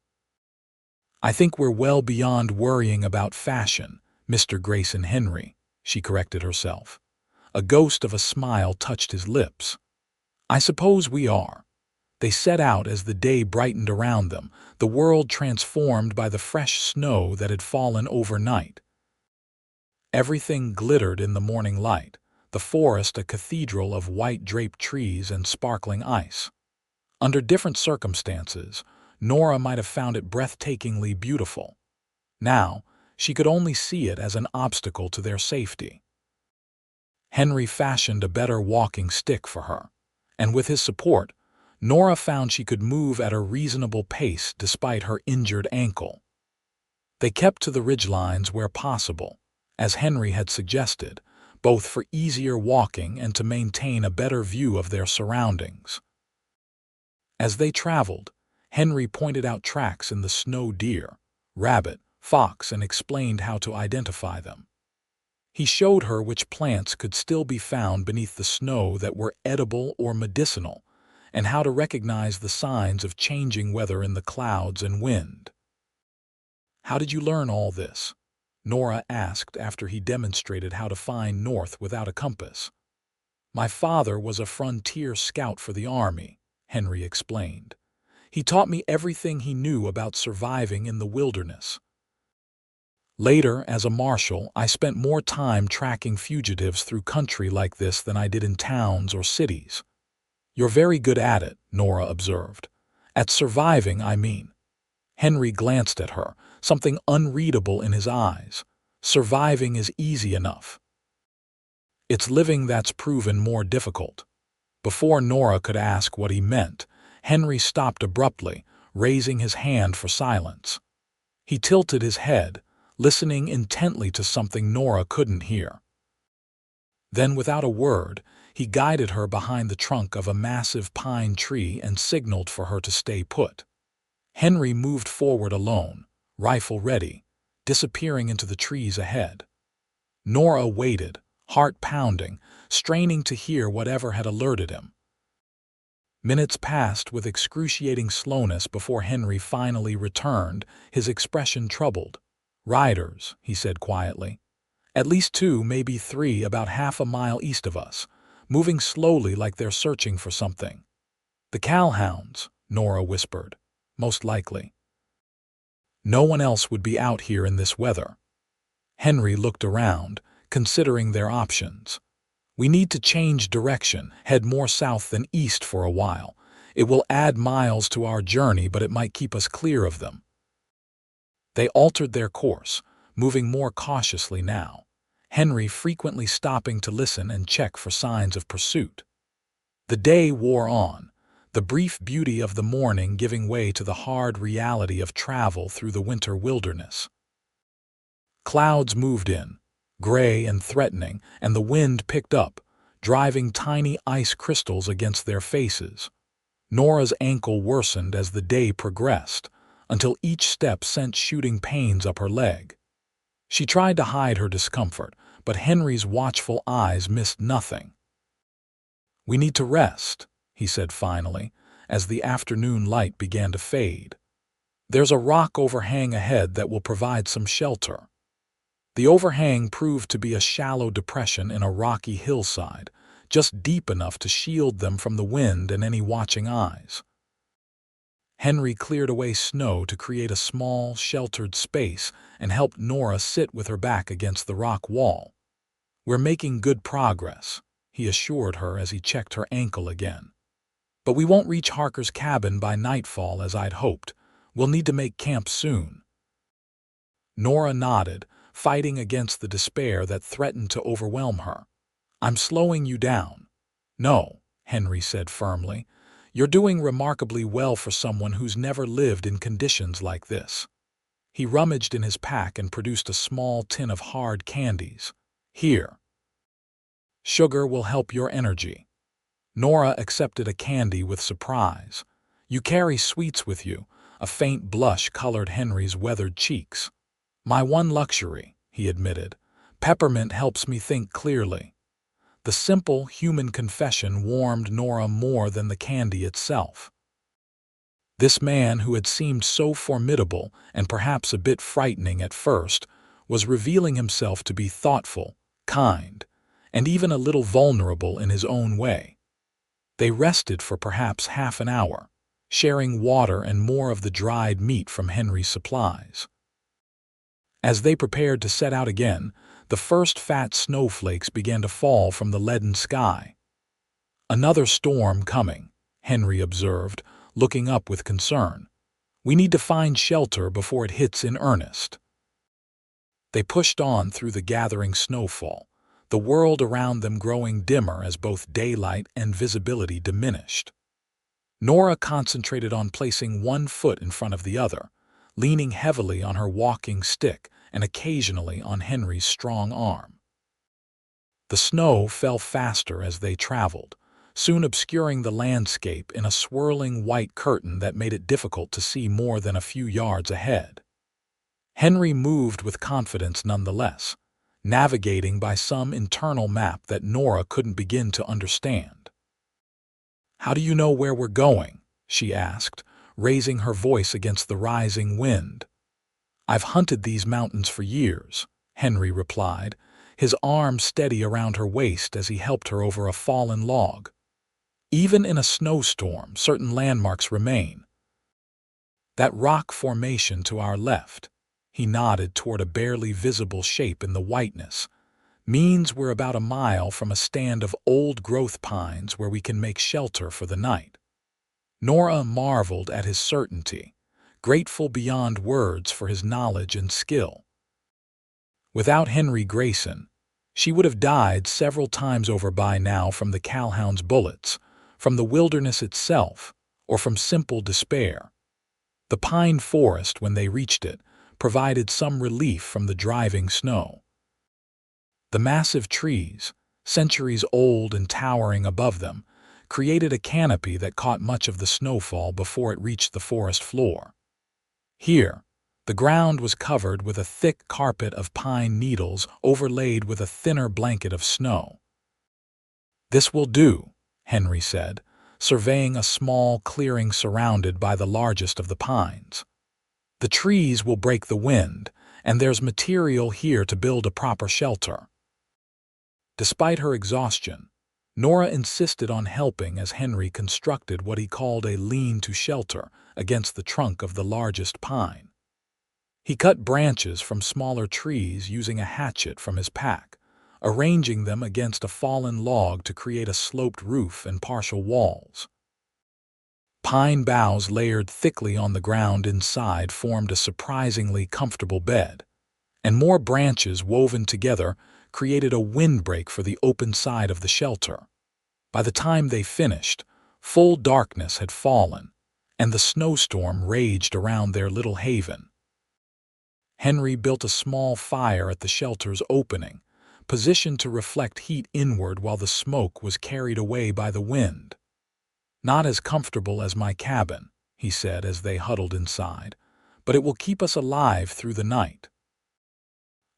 "I think we're well beyond worrying about fashion, Mr. Grayson Henry," she corrected herself. A ghost of a smile touched his lips. "I suppose we are. They set out as the day brightened around them, the world transformed by the fresh snow that had fallen overnight. Everything glittered in the morning light, the forest a cathedral of white draped trees and sparkling ice. Under different circumstances, Nora might have found it breathtakingly beautiful. Now, she could only see it as an obstacle to their safety. Henry fashioned a better walking stick for her, and with his support, Nora found she could move at a reasonable pace despite her injured ankle. They kept to the ridgelines where possible, as Henry had suggested, both for easier walking and to maintain a better view of their surroundings. As they traveled, Henry pointed out tracks in the snow: deer, rabbit, fox, and explained how to identify them. He showed her which plants could still be found beneath the snow that were edible or medicinal, and how to recognize the signs of changing weather in the clouds and wind. "How did you learn all this?" Nora asked after he demonstrated how to find north without a compass. "My father was a frontier scout for the army," Henry explained. "He taught me everything he knew about surviving in the wilderness. Later, as a marshal, I spent more time tracking fugitives through country like this than I did in towns or cities." "You're very good at it," Nora observed. "At surviving, I mean." Henry glanced at her, something unreadable in his eyes. "Surviving is easy enough. It's living that's proven more difficult." Before Nora could ask what he meant, Henry stopped abruptly, raising his hand for silence. He tilted his head, listening intently to something Nora couldn't hear. Then, without a word, he guided her behind the trunk of a massive pine tree and signaled for her to stay put. Henry moved forward alone, rifle ready, disappearing into the trees ahead. Nora waited, heart pounding, straining to hear whatever had alerted him. Minutes passed with excruciating slowness before Henry finally returned, his expression troubled. "Riders," he said quietly. "At least 2, maybe 3, about half a mile east of us, moving slowly like they're searching for something." "The Calhouns," Nora whispered. "Most likely. No one else would be out here in this weather." Henry looked around, considering their options. "We need to change direction, head more south than east for a while. It will add miles to our journey, but it might keep us clear of them." They altered their course, moving more cautiously now, Henry frequently stopping to listen and check for signs of pursuit. The day wore on, the brief beauty of the morning giving way to the hard reality of travel through the winter wilderness. Clouds moved in, gray and threatening, and the wind picked up, driving tiny ice crystals against their faces. Nora's ankle worsened as the day progressed, until each step sent shooting pains up her leg. She tried to hide her discomfort, but Henry's watchful eyes missed nothing. "We need to rest," he said finally, as the afternoon light began to fade. "There's a rock overhang ahead that will provide some shelter." The overhang proved to be a shallow depression in a rocky hillside, just deep enough to shield them from the wind and any watching eyes. Henry cleared away snow to create a small, sheltered space and helped Nora sit with her back against the rock wall. "We're making good progress," he assured her as he checked her ankle again. "But we won't reach Harker's cabin by nightfall as I'd hoped. We'll need to make camp soon." Nora nodded, fighting against the despair that threatened to overwhelm her. "I'm slowing you down." "No," Henry said firmly. "You're doing remarkably well for someone who's never lived in conditions like this." He rummaged in his pack and produced a small tin of hard candies. "Here. Sugar will help your energy." Nora accepted a candy with surprise. "You carry sweets with you." A faint blush colored Henry's weathered cheeks. "My one luxury," he admitted. "Peppermint helps me think clearly." The simple, human confession warmed Nora more than the candy itself. This man, who had seemed so formidable and perhaps a bit frightening at first, was revealing himself to be thoughtful, kind, and even a little vulnerable in his own way. They rested for perhaps half an hour, sharing water and more of the dried meat from Henry's supplies. As they prepared to set out again, the first fat snowflakes began to fall from the leaden sky. "Another storm coming," Henry observed, looking up with concern. "We need to find shelter before it hits in earnest." They pushed on through the gathering snowfall, the world around them growing dimmer as both daylight and visibility diminished. Nora concentrated on placing one foot in front of the other, leaning heavily on her walking stick and occasionally on Henry's strong arm. The snow fell faster as they traveled, soon obscuring the landscape in a swirling white curtain that made it difficult to see more than a few yards ahead. Henry moved with confidence nonetheless, navigating by some internal map that Nora couldn't begin to understand. "How do you know where we're going?" she asked, raising her voice against the rising wind. "I've hunted these mountains for years," Henry replied, his arm steady around her waist as he helped her over a fallen log. "Even in a snowstorm, certain landmarks remain. That rock formation to our left," he nodded toward a barely visible shape in the whiteness, "means we're about a mile from a stand of old-growth pines where we can make shelter for the night." Nora marveled at his certainty, grateful beyond words for his knowledge and skill. Without Henry Grayson, she would have died several times over by now from the Calhoun's bullets, from the wilderness itself, or from simple despair. The pine forest, when they reached it, provided some relief from the driving snow. The massive trees, centuries old and towering above them, created a canopy that caught much of the snowfall before it reached the forest floor. Here, the ground was covered with a thick carpet of pine needles overlaid with a thinner blanket of snow. "This will do," Henry said, surveying a small clearing surrounded by the largest of the pines. "The trees will break the wind, and there's material here to build a proper shelter." Despite her exhaustion, Nora insisted on helping as Henry constructed what he called a lean-to shelter against the trunk of the largest pine. He cut branches from smaller trees using a hatchet from his pack, arranging them against a fallen log to create a sloped roof and partial walls. Pine boughs layered thickly on the ground inside formed a surprisingly comfortable bed, and more branches woven together created a windbreak for the open side of the shelter. By the time they finished, full darkness had fallen, and the snowstorm raged around their little haven. Henry built a small fire at the shelter's opening, positioned to reflect heat inward while the smoke was carried away by the wind. "Not as comfortable as my cabin," he said as they huddled inside, "but it will keep us alive through the night."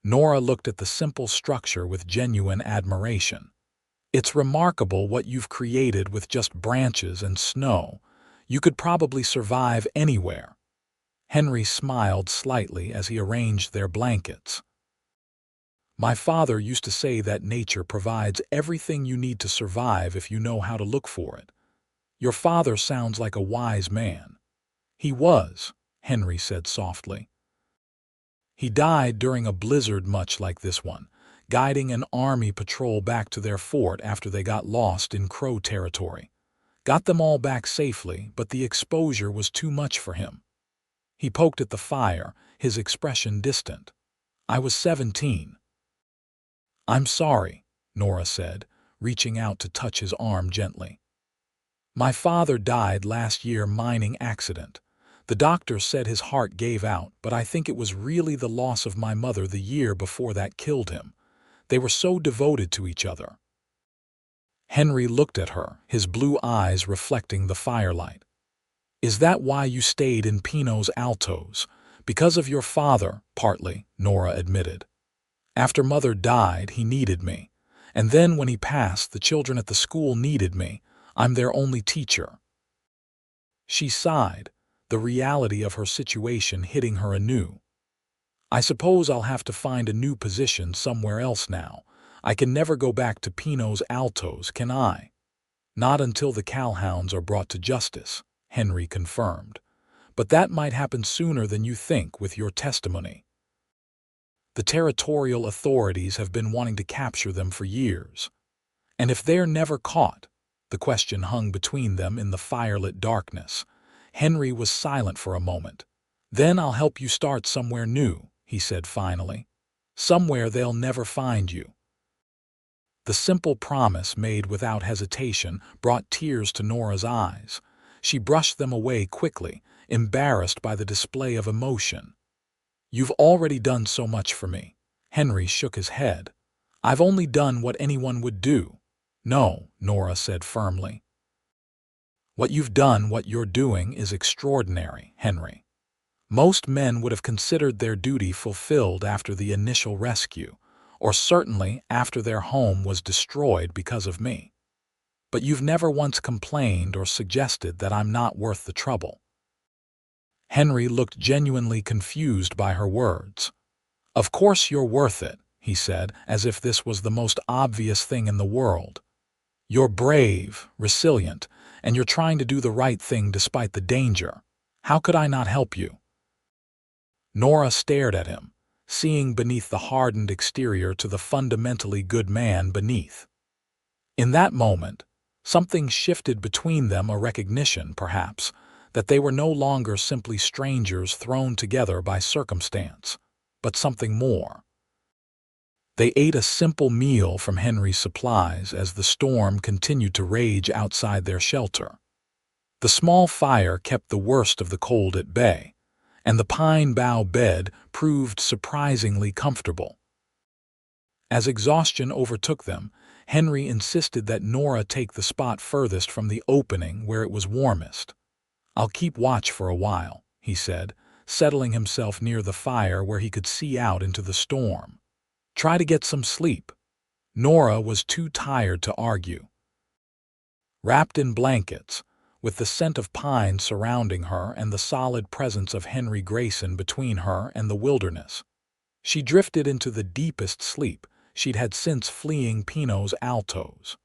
Nora looked at the simple structure with genuine admiration. "It's remarkable what you've created with just branches and snow. You could probably survive anywhere." Henry smiled slightly as he arranged their blankets. "My father used to say that nature provides everything you need to survive if you know how to look for it." "Your father sounds like a wise man." "He was," Henry said softly. "He died during a blizzard much like this one, guiding an army patrol back to their fort after they got lost in Crow territory. Got them all back safely, but the exposure was too much for him." He poked at the fire, his expression distant. "I was 17. "I'm sorry," Nora said, reaching out to touch his arm gently. "My father died last year mining accident. The doctor said his heart gave out, but I think it was really the loss of my mother the year before that killed him. They were so devoted to each other." Henry looked at her, his blue eyes reflecting the firelight. "Is that why you stayed in Pino's Altos?" "Because of your father, partly," Nora admitted. "After Mother died, he needed me. And then when he passed, the children at the school needed me. I'm their only teacher." She sighed, the reality of her situation hitting her anew. "I suppose I'll have to find a new position somewhere else now. I can never go back to Pino's Altos, can I?" Not until the Calhouns are brought to justice, Henry confirmed. But that might happen sooner than you think with your testimony. The territorial authorities have been wanting to capture them for years. And if they're never caught, the question hung between them in the firelit darkness. Henry was silent for a moment. Then I'll help you start somewhere new, he said finally. Somewhere they'll never find you. The simple promise, made without hesitation, brought tears to Nora's eyes. She brushed them away quickly, embarrassed by the display of emotion. You've already done so much for me. Henry shook his head. I've only done what anyone would do. No, Nora said firmly. What you've done, what you're doing, is extraordinary, Henry. Most men would have considered their duty fulfilled after the initial rescue, or certainly after their home was destroyed because of me. But you've never once complained or suggested that I'm not worth the trouble. Henry looked genuinely confused by her words. Of course you're worth it, he said, as if this was the most obvious thing in the world. You're brave, resilient, and you're trying to do the right thing despite the danger. How could I not help you? Nora stared at him, seeing beneath the hardened exterior to the fundamentally good man beneath. In that moment, something shifted between them, a recognition, perhaps, that they were no longer simply strangers thrown together by circumstance, but something more. They ate a simple meal from Henry's supplies as the storm continued to rage outside their shelter. The small fire kept the worst of the cold at bay, and the pine bough bed proved surprisingly comfortable. As exhaustion overtook them, Henry insisted that Nora take the spot furthest from the opening where it was warmest. I'll keep watch for a while, he said, settling himself near the fire where he could see out into the storm. Try to get some sleep. Nora was too tired to argue. Wrapped in blankets, with the scent of pine surrounding her and the solid presence of Henry Grayson between her and the wilderness, she drifted into the deepest sleep she'd had since fleeing Pino's altos.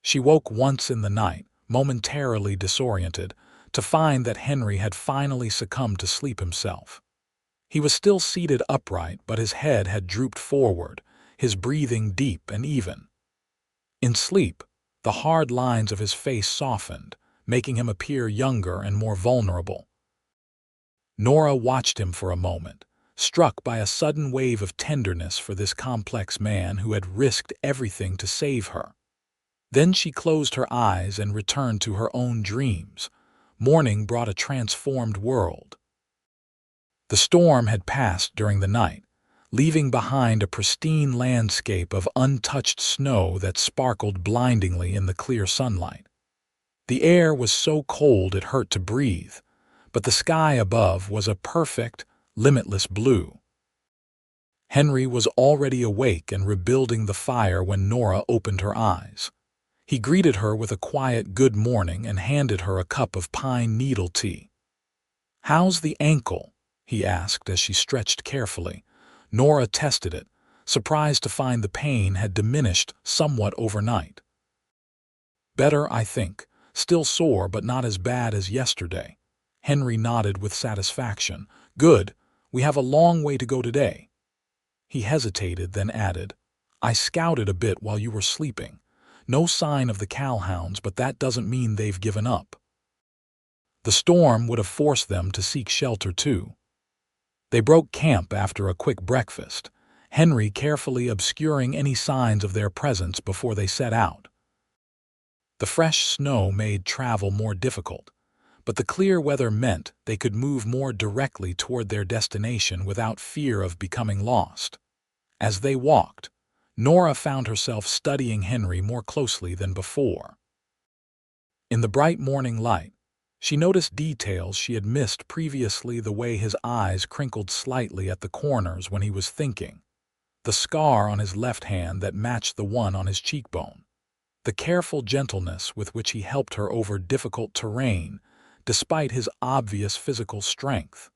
She woke once in the night, momentarily disoriented, to find that Henry had finally succumbed to sleep himself. He was still seated upright, but his head had drooped forward, his breathing deep and even. In sleep, the hard lines of his face softened, making him appear younger and more vulnerable. Nora watched him for a moment, struck by a sudden wave of tenderness for this complex man who had risked everything to save her. Then she closed her eyes and returned to her own dreams. Morning brought a transformed world. The storm had passed during the night, leaving behind a pristine landscape of untouched snow that sparkled blindingly in the clear sunlight. The air was so cold it hurt to breathe, but the sky above was a perfect, limitless blue. Henry was already awake and rebuilding the fire when Nora opened her eyes. He greeted her with a quiet good morning and handed her a cup of pine needle tea. "How's the ankle?" he asked as she stretched carefully. Nora tested it, surprised to find the pain had diminished somewhat overnight. "Better, I think. Still sore, but not as bad as yesterday." Henry nodded with satisfaction. "Good. We have a long way to go today." He hesitated, then added, "I scouted a bit while you were sleeping. No sign of the Calhouns, but that doesn't mean they've given up. The storm would have forced them to seek shelter too." They broke camp after a quick breakfast, Henry carefully obscuring any signs of their presence before they set out. The fresh snow made travel more difficult, but the clear weather meant they could move more directly toward their destination without fear of becoming lost. As they walked, Nora found herself studying Henry more closely than before. In the bright morning light, she noticed details she had missed previously, the way his eyes crinkled slightly at the corners when he was thinking, the scar on his left hand that matched the one on his cheekbone, the careful gentleness with which he helped her over difficult terrain, despite his obvious physical strength.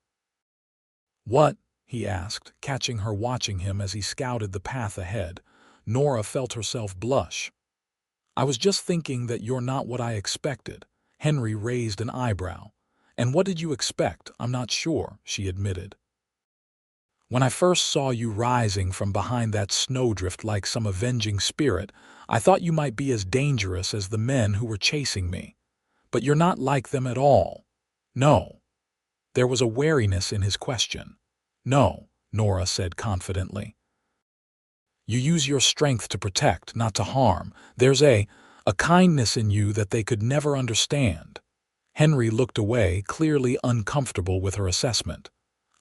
"What?" he asked, catching her watching him as he scouted the path ahead. Nora felt herself blush. I was just thinking that you're not what I expected. Henry raised an eyebrow. And what did you expect? I'm not sure, she admitted. When I first saw you rising from behind that snowdrift like some avenging spirit, I thought you might be as dangerous as the men who were chasing me. But you're not like them at all. No. There was a wariness in his question. No, Nora said confidently. You use your strength to protect, not to harm. There's a kindness in you that they could never understand. Henry looked away, clearly uncomfortable with her assessment.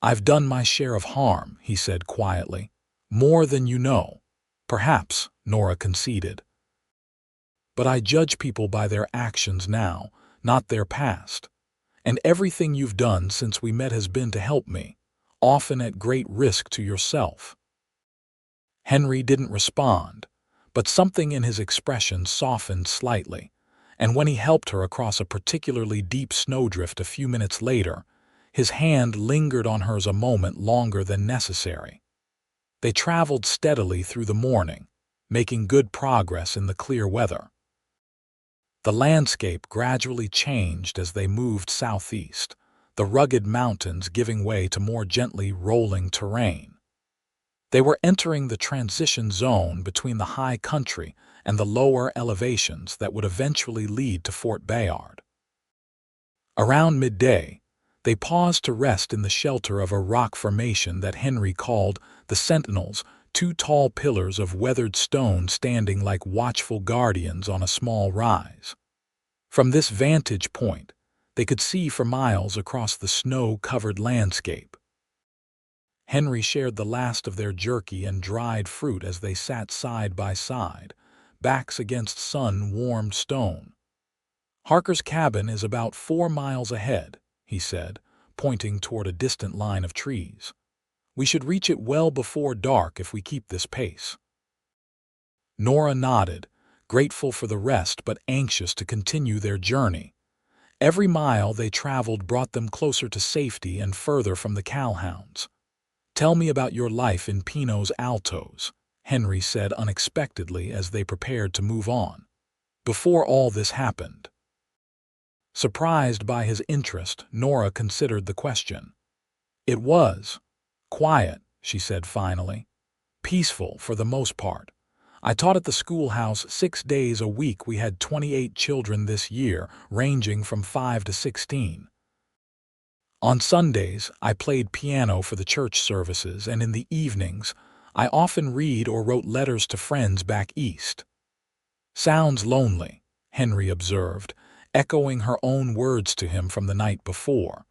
I've done my share of harm, he said quietly. More than you know. Perhaps, Nora conceded. But I judge people by their actions now, not their past. And everything you've done since we met has been to help me, often at great risk to yourself. Henry didn't respond, but something in his expression softened slightly, and when he helped her across a particularly deep snowdrift a few minutes later, his hand lingered on hers a moment longer than necessary. They traveled steadily through the morning, making good progress in the clear weather. The landscape gradually changed as they moved southeast, the rugged mountains giving way to more gently rolling terrain. They were entering the transition zone between the high country and the lower elevations that would eventually lead to Fort Bayard. Around midday, they paused to rest in the shelter of a rock formation that Henry called the Sentinels, two tall pillars of weathered stone standing like watchful guardians on a small rise. From this vantage point, they could see for miles across the snow-covered landscape. Henry shared the last of their jerky and dried fruit as they sat side by side, backs against sun-warmed stone. Harker's cabin is about 4 miles ahead, he said, pointing toward a distant line of trees. We should reach it well before dark if we keep this pace. Nora nodded, grateful for the rest but anxious to continue their journey. Every mile they traveled brought them closer to safety and further from the Calhouns. Tell me about your life in Pino's Altos, Henry said unexpectedly as they prepared to move on. Before all this happened. Surprised by his interest, Nora considered the question. It was quiet, she said finally. Peaceful for the most part. I taught at the schoolhouse 6 days a week. We had 28 children this year, ranging from 5 to 16. On Sundays, I played piano for the church services, and in the evenings, I often read or wrote letters to friends back east. Sounds lonely, Henry observed, echoing her own words to him from the night before.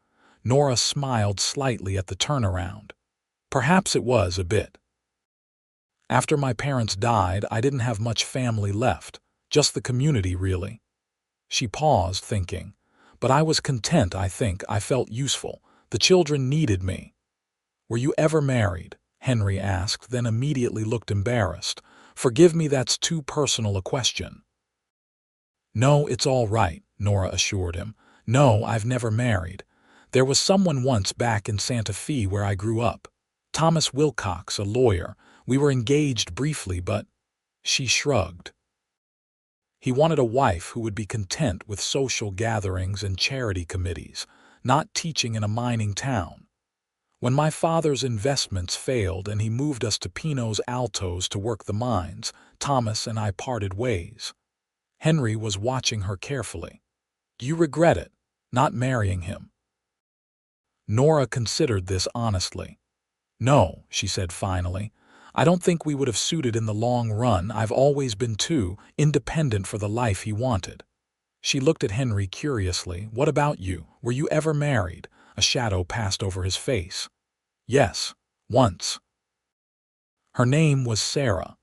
Nora smiled slightly at the turnaround. Perhaps it was a bit. After my parents died, I didn't have much family left, just the community, really. She paused, thinking. But I was content, I think. I felt useful. The children needed me. Were you ever married? Henry asked, then immediately looked embarrassed. Forgive me, that's too personal a question. No, it's all right, Nora assured him. No, I've never married. There was someone once back in Santa Fe where I grew up. Thomas Wilcox, a lawyer. We were engaged briefly, but... She shrugged. He wanted a wife who would be content with social gatherings and charity committees, not teaching in a mining town. When my father's investments failed and he moved us to Pino's Altos to work the mines, Thomas and I parted ways. Henry was watching her carefully. Do you regret it, not marrying him? Nora considered this honestly. No, she said finally. I don't think we would have suited in the long run. I've always been too independent for the life he wanted. She looked at Henry curiously. What about you? Were you ever married? A shadow passed over his face. Yes, once. Her name was Sarah.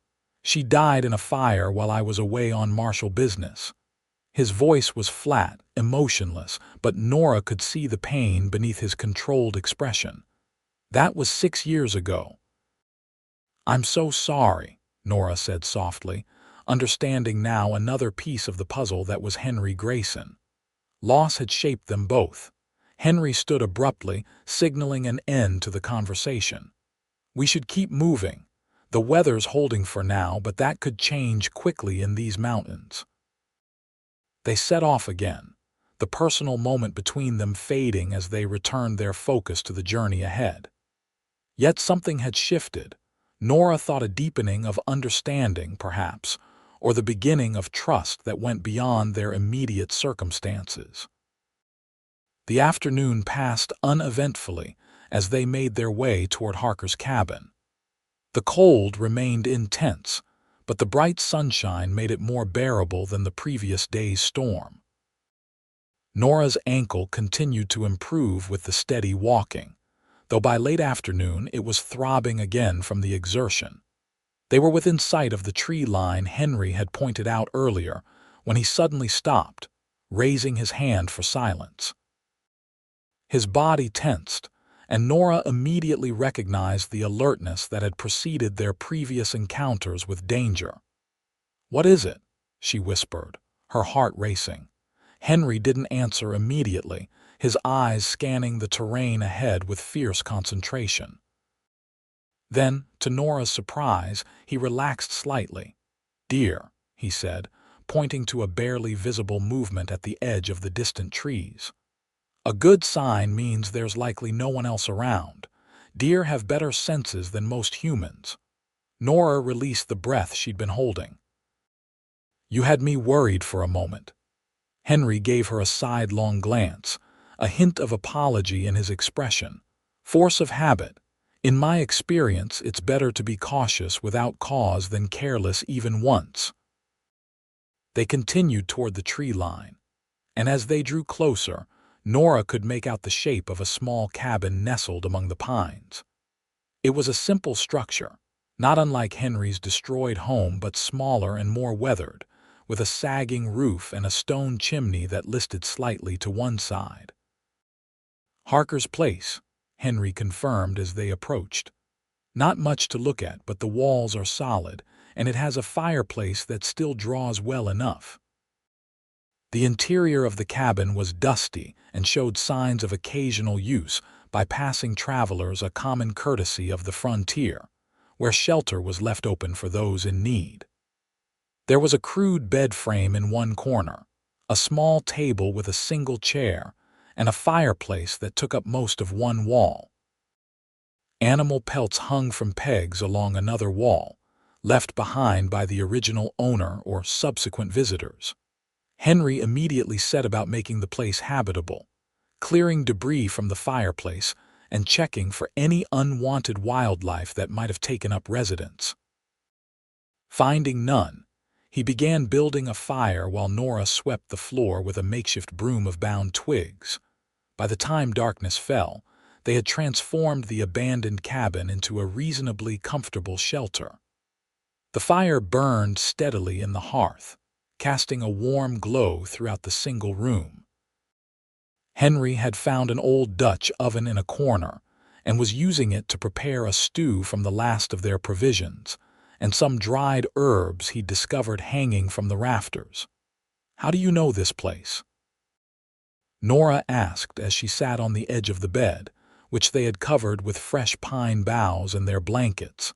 She died in a fire while I was away on martial business. His voice was flat, emotionless, but Nora could see the pain beneath his controlled expression. That was 6 years ago. I'm so sorry, Nora said softly, understanding now another piece of the puzzle that was Henry Grayson. Loss had shaped them both. Henry stood abruptly, signaling an end to the conversation. We should keep moving. The weather's holding for now, but that could change quickly in these mountains. They set off again, the personal moment between them fading as they returned their focus to the journey ahead. Yet something had shifted. Nora thought a deepening of understanding, perhaps, or the beginning of trust that went beyond their immediate circumstances. The afternoon passed uneventfully as they made their way toward Harker's cabin. The cold remained intense, but the bright sunshine made it more bearable than the previous day's storm. Nora's ankle continued to improve with the steady walking, though by late afternoon it was throbbing again from the exertion. They were within sight of the tree line Henry had pointed out earlier when he suddenly stopped, raising his hand for silence. His body tensed, and Nora immediately recognized the alertness that had preceded their previous encounters with danger. "What is it?" she whispered, her heart racing. Henry didn't answer immediately, his eyes scanning the terrain ahead with fierce concentration. Then, to Nora's surprise, he relaxed slightly. "Deer," he said, pointing to a barely visible movement at the edge of the distant trees. "A good sign means there's likely no one else around. Deer have better senses than most humans." Nora released the breath she'd been holding. "You had me worried for a moment." Henry gave her a sidelong glance, a hint of apology in his expression. "Force of habit. In my experience, it's better to be cautious without cause than careless even once." They continued toward the tree line, and as they drew closer, Nora could make out the shape of a small cabin nestled among the pines. It was a simple structure, not unlike Henry's destroyed home but smaller and more weathered, with a sagging roof and a stone chimney that listed slightly to one side. "Harker's place," Henry confirmed as they approached. "Not much to look at, but the walls are solid, and it has a fireplace that still draws well enough." The interior of the cabin was dusty and showed signs of occasional use by passing travelers, a common courtesy of the frontier, where shelter was left open for those in need. There was a crude bed frame in one corner, a small table with a single chair, and a fireplace that took up most of one wall. Animal pelts hung from pegs along another wall, left behind by the original owner or subsequent visitors. Henry immediately set about making the place habitable, clearing debris from the fireplace and checking for any unwanted wildlife that might have taken up residence. Finding none, he began building a fire while Nora swept the floor with a makeshift broom of bound twigs. By the time darkness fell, they had transformed the abandoned cabin into a reasonably comfortable shelter. The fire burned steadily in the hearth, casting a warm glow throughout the single room. Henry had found an old Dutch oven in a corner and was using it to prepare a stew from the last of their provisions, and some dried herbs he'd discovered hanging from the rafters. "How do you know this place?" Nora asked as she sat on the edge of the bed, which they had covered with fresh pine boughs and their blankets.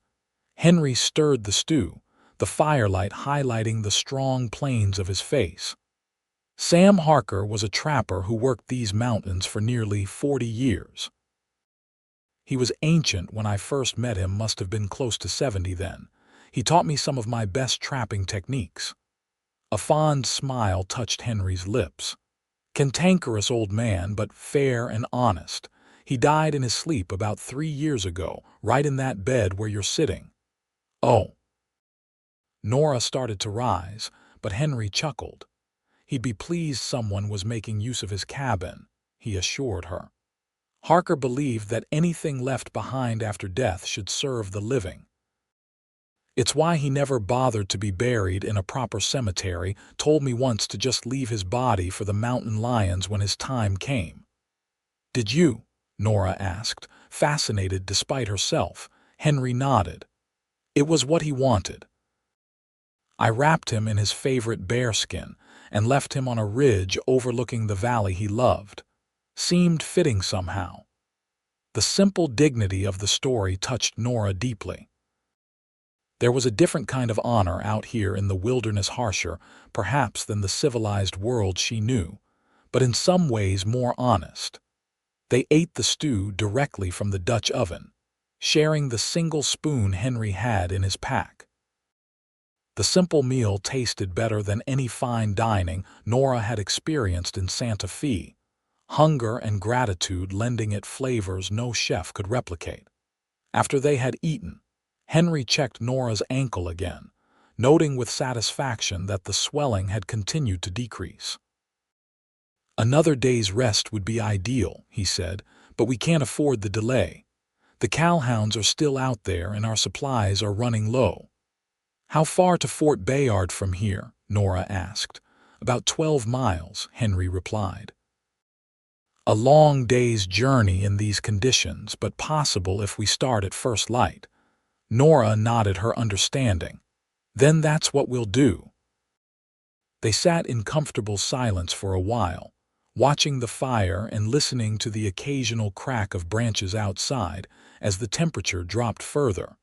Henry stirred the stew, the firelight highlighting the strong planes of his face. "Sam Harker was a trapper who worked these mountains for nearly 40 years. He was ancient when I first met him, must have been close to 70 then. He taught me some of my best trapping techniques." A fond smile touched Henry's lips. "Cantankerous old man, but fair and honest. He died in his sleep about 3 years ago, right in that bed where you're sitting." "Oh." Nora started to rise, but Henry chuckled. He'd be pleased someone was making use of his cabin, he assured her. Harker believed that anything left behind after death should serve the living. "It's why he never bothered to be buried in a proper cemetery, told me once to just leave his body for the mountain lions when his time came." "Did you?" Nora asked, fascinated despite herself. Henry nodded. "It was what he wanted. I wrapped him in his favorite bearskin and left him on a ridge overlooking the valley he loved. Seemed fitting somehow." The simple dignity of the story touched Nora deeply. There was a different kind of honor out here in the wilderness, harsher, perhaps, than the civilized world she knew, but in some ways more honest. They ate the stew directly from the Dutch oven, sharing the single spoon Henry had in his pack. The simple meal tasted better than any fine dining Nora had experienced in Santa Fe, hunger and gratitude lending it flavors no chef could replicate. After they had eaten, Henry checked Nora's ankle again, noting with satisfaction that the swelling had continued to decrease. "Another day's rest would be ideal," he said, "but we can't afford the delay. The Calhouns are still out there and our supplies are running low." "How far to Fort Bayard from here?" Nora asked. "About 12 miles, Henry replied. "A long day's journey in these conditions, but possible if we start at first light." Nora nodded her understanding. "Then that's what we'll do." They sat in comfortable silence for a while, watching the fire and listening to the occasional crack of branches outside as the temperature dropped further.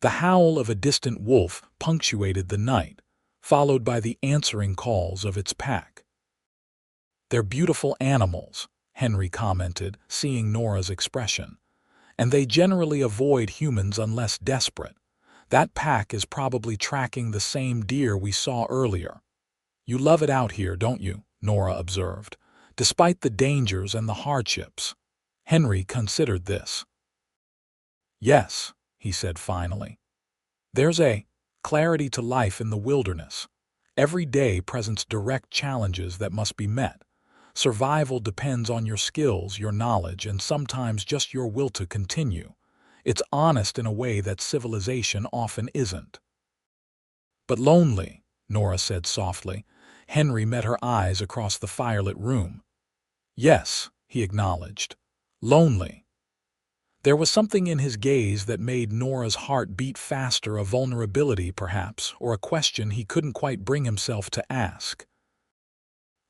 The howl of a distant wolf punctuated the night, followed by the answering calls of its pack. "They're beautiful animals," Henry commented, seeing Nora's expression, "and they generally avoid humans unless desperate. That pack is probably tracking the same deer we saw earlier." "You love it out here, don't you?" Nora observed. "Despite the dangers and the hardships." Henry considered this. "Yes," he said finally. "There's a clarity to life in the wilderness. Every day presents direct challenges that must be met. Survival depends on your skills, your knowledge, and sometimes just your will to continue. It's honest in a way that civilization often isn't." "But lonely," Nora said softly. Henry met her eyes across the firelit room. "Yes," he acknowledged. "Lonely." There was something in his gaze that made Nora's heart beat faster, a vulnerability perhaps, or a question he couldn't quite bring himself to ask.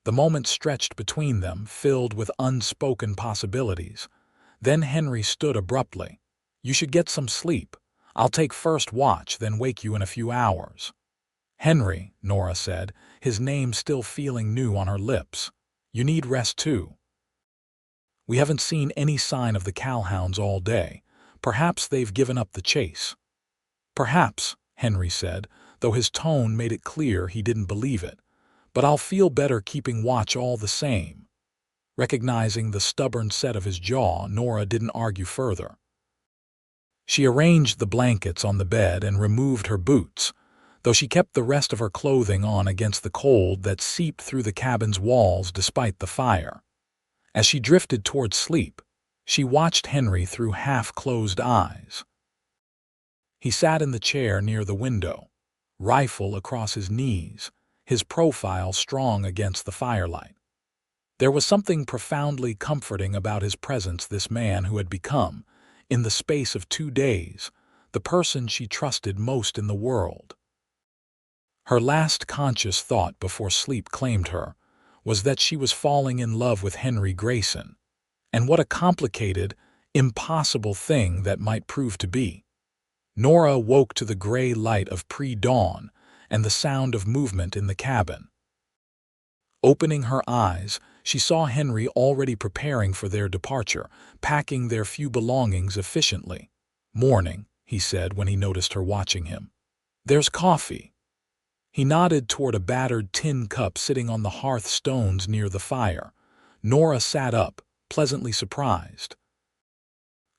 The moment stretched between them, filled with unspoken possibilities. Then Henry stood abruptly. "You should get some sleep. I'll take first watch, then wake you in a few hours." "Henry," Nora said, his name still feeling new on her lips, "you need rest too. We haven't seen any sign of the Calhouns all day. Perhaps they've given up the chase." "Perhaps," Henry said, though his tone made it clear he didn't believe it. "But I'll feel better keeping watch all the same." Recognizing the stubborn set of his jaw, Nora didn't argue further. She arranged the blankets on the bed and removed her boots, though she kept the rest of her clothing on against the cold that seeped through the cabin's walls despite the fire. As she drifted toward sleep, she watched Henry through half-closed eyes. He sat in the chair near the window, rifle across his knees, his profile strong against the firelight. There was something profoundly comforting about his presence, this man who had become, in the space of 2 days, the person she trusted most in the world. Her last conscious thought before sleep claimed her was that she was falling in love with Henry Grayson, and what a complicated, impossible thing that might prove to be. Nora woke to the gray light of pre-dawn and the sound of movement in the cabin. Opening her eyes, she saw Henry already preparing for their departure, packing their few belongings efficiently. "Morning," he said when he noticed her watching him. "There's coffee." He nodded toward a battered tin cup sitting on the hearth stones near the fire. Nora sat up, pleasantly surprised.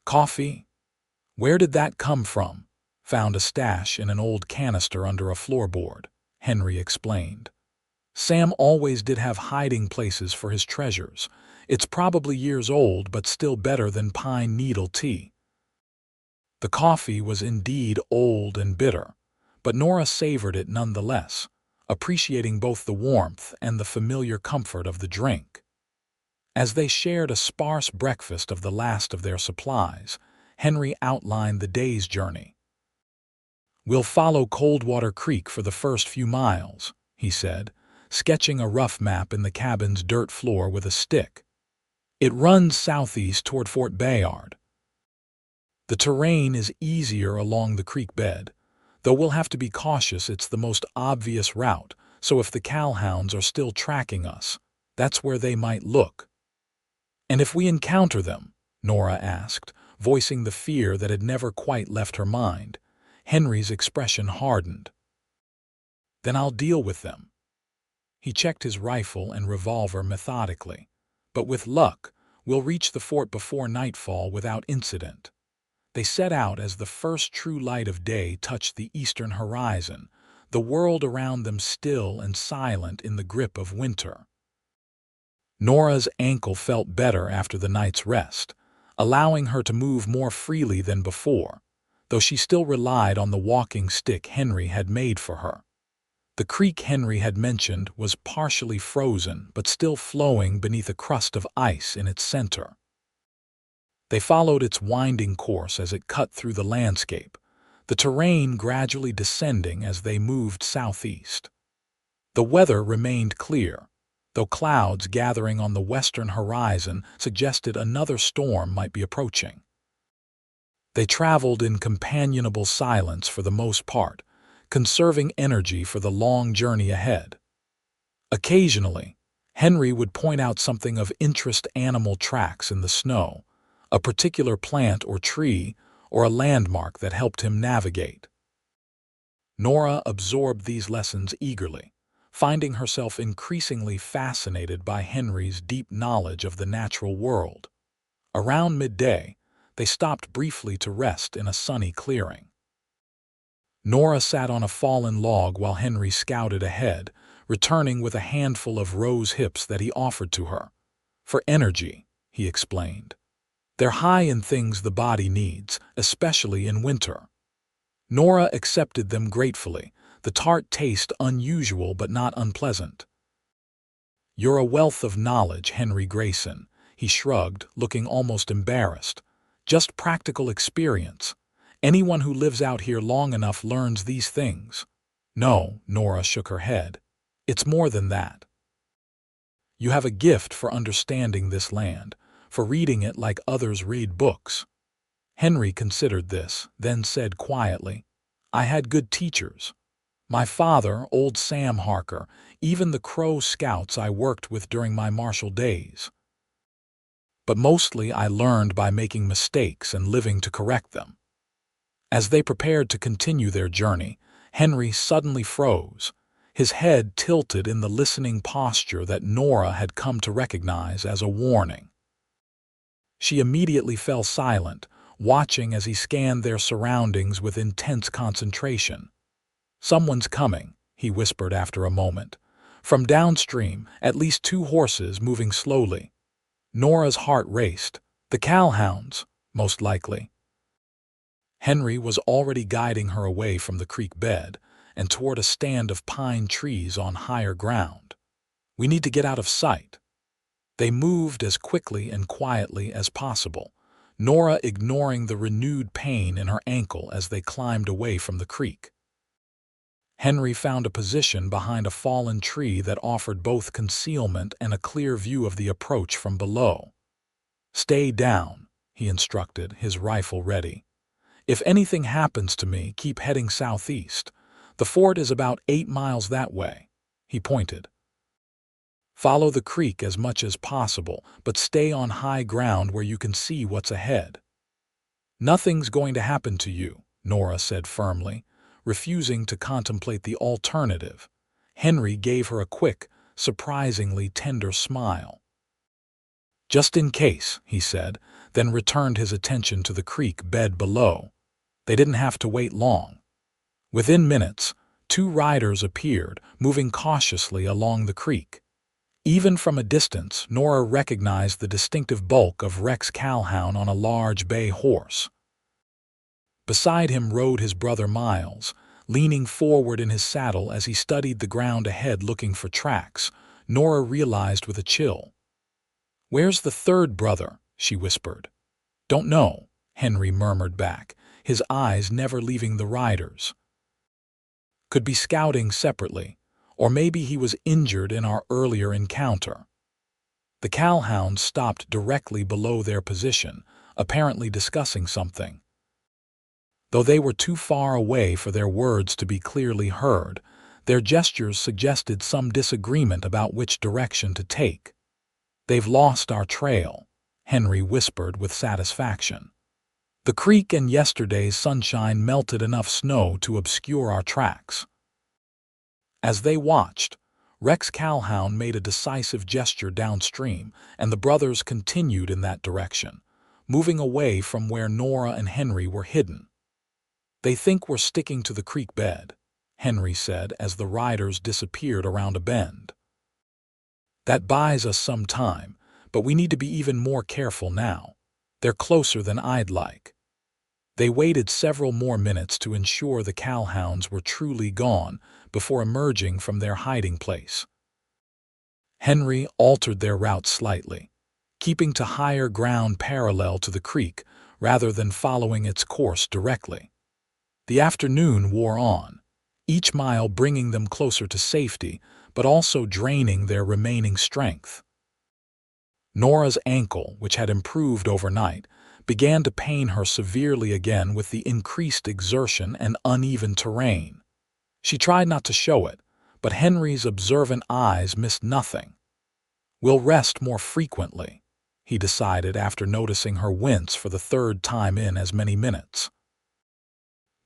"Coffee? Where did that come from?" "Found a stash in an old canister under a floorboard," Henry explained. "Sam always did have hiding places for his treasures. It's probably years old, but still better than pine needle tea." The coffee was indeed old and bitter, but Nora savored it nonetheless, appreciating both the warmth and the familiar comfort of the drink. As they shared a sparse breakfast of the last of their supplies, Henry outlined the day's journey. "We'll follow Coldwater Creek for the first few miles," he said, sketching a rough map in the cabin's dirt floor with a stick. "It runs southeast toward Fort Bayard. The terrain is easier along the creek bed, Though we'll have to be cautious, it's the most obvious route, so if the Calhounds are still tracking us, that's where they might look." "And if we encounter them?" Nora asked, voicing the fear that had never quite left her mind. Henry's expression hardened. "Then I'll deal with them." He checked his rifle and revolver methodically. "But with luck, we'll reach the fort before nightfall without incident." They set out as the first true light of day touched the eastern horizon, the world around them still and silent in the grip of winter. Nora's ankle felt better after the night's rest, allowing her to move more freely than before, though she still relied on the walking stick Henry had made for her. The creek Henry had mentioned was partially frozen but still flowing beneath a crust of ice in its center. They followed its winding course as it cut through the landscape, the terrain gradually descending as they moved southeast. The weather remained clear, though clouds gathering on the western horizon suggested another storm might be approaching. They traveled in companionable silence for the most part, conserving energy for the long journey ahead. Occasionally, Henry would point out something of interest: animal tracks in the snow, a particular plant or tree, or a landmark that helped him navigate. Nora absorbed these lessons eagerly, finding herself increasingly fascinated by Henry's deep knowledge of the natural world. Around midday, they stopped briefly to rest in a sunny clearing. Nora sat on a fallen log while Henry scouted ahead, returning with a handful of rose hips that he offered to her. "For energy," he explained. "They're high in things the body needs, especially in winter." Nora accepted them gratefully, the tart taste unusual but not unpleasant. "You're a wealth of knowledge, Henry Grayson," he shrugged, looking almost embarrassed. "Just practical experience. Anyone who lives out here long enough learns these things." "No," Nora shook her head. "It's more than that. You have a gift for understanding this land, for reading it like others read books." Henry considered this, then said quietly, "I had good teachers. My father, old Sam Harker, even the Crow Scouts I worked with during my martial days. But mostly I learned by making mistakes and living to correct them." As they prepared to continue their journey, Henry suddenly froze, his head tilted in the listening posture that Nora had come to recognize as a warning. She immediately fell silent, watching as he scanned their surroundings with intense concentration. "Someone's coming," he whispered after a moment. "From downstream, at least 2 horses moving slowly." Nora's heart raced. "The Calhounds, most likely." Henry was already guiding her away from the creek bed and toward a stand of pine trees on higher ground. "We need to get out of sight." They moved as quickly and quietly as possible, Nora ignoring the renewed pain in her ankle as they climbed away from the creek. Henry found a position behind a fallen tree that offered both concealment and a clear view of the approach from below. "Stay down," he instructed, his rifle ready. "If anything happens to me, keep heading southeast. The fort is about 8 miles that way." He pointed. "Follow the creek as much as possible, but stay on high ground where you can see what's ahead." "Nothing's going to happen to you," Nora said firmly, refusing to contemplate the alternative. Henry gave her a quick, surprisingly tender smile. "Just in case," he said, then returned his attention to the creek bed below. They didn't have to wait long. Within minutes, 2 riders appeared, moving cautiously along the creek. Even from a distance, Nora recognized the distinctive bulk of Rex Calhoun on a large bay horse. Beside him rode his brother Miles, leaning forward in his saddle as he studied the ground ahead looking for tracks. Nora realized with a chill. "Where's the third brother?" she whispered. "Don't know," Henry murmured back, his eyes never leaving the riders. "Could be scouting separately, or maybe he was injured in our earlier encounter." The Calhounds stopped directly below their position, apparently discussing something. Though they were too far away for their words to be clearly heard, their gestures suggested some disagreement about which direction to take. "They've lost our trail," Henry whispered with satisfaction. "The creek and yesterday's sunshine melted enough snow to obscure our tracks." As they watched, Rex Calhoun made a decisive gesture downstream, and the brothers continued in that direction, moving away from where Nora and Henry were hidden. "They think we're sticking to the creek bed," Henry said as the riders disappeared around a bend. "That buys us some time, but we need to be even more careful now. They're closer than I'd like." They waited several more minutes to ensure the Calhouns were truly gone before emerging from their hiding place. Henry altered their route slightly, keeping to higher ground parallel to the creek rather than following its course directly. The afternoon wore on, each mile bringing them closer to safety, but also draining their remaining strength. Nora's ankle, which had improved overnight, began to pain her severely again with the increased exertion and uneven terrain. She tried not to show it, but Henry's observant eyes missed nothing. "We'll rest more frequently," he decided after noticing her wince for the third time in as many minutes.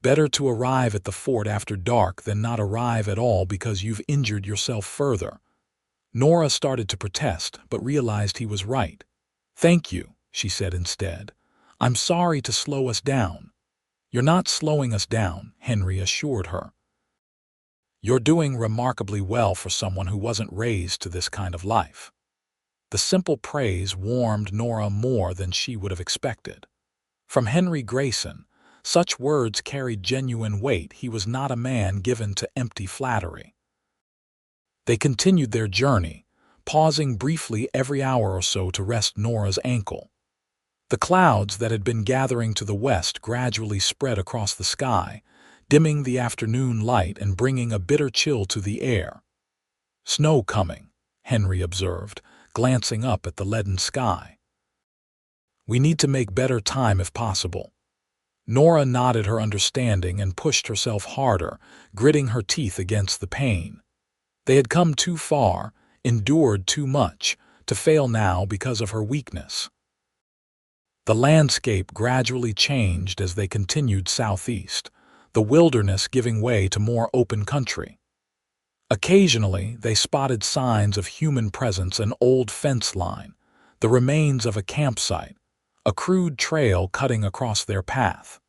"Better to arrive at the fort after dark than not arrive at all because you've injured yourself further." Nora started to protest, but realized he was right. "Thank you," she said instead. "I'm sorry to slow us down." "You're not slowing us down," Henry assured her. "You're doing remarkably well for someone who wasn't raised to this kind of life." The simple praise warmed Nora more than she would have expected. From Henry Grayson, such words carried genuine weight. He was not a man given to empty flattery. They continued their journey, pausing briefly every hour or so to rest Nora's ankle. The clouds that had been gathering to the west gradually spread across the sky, dimming the afternoon light and bringing a bitter chill to the air. "Snow coming," Henry observed, glancing up at the leaden sky. "We need to make better time if possible." Nora nodded her understanding and pushed herself harder, gritting her teeth against the pain. They had come too far, endured too much, to fail now because of her weakness. The landscape gradually changed as they continued southeast, the wilderness giving way to more open country. Occasionally, they spotted signs of human presence: an old fence line, the remains of a campsite, a crude trail cutting across their path.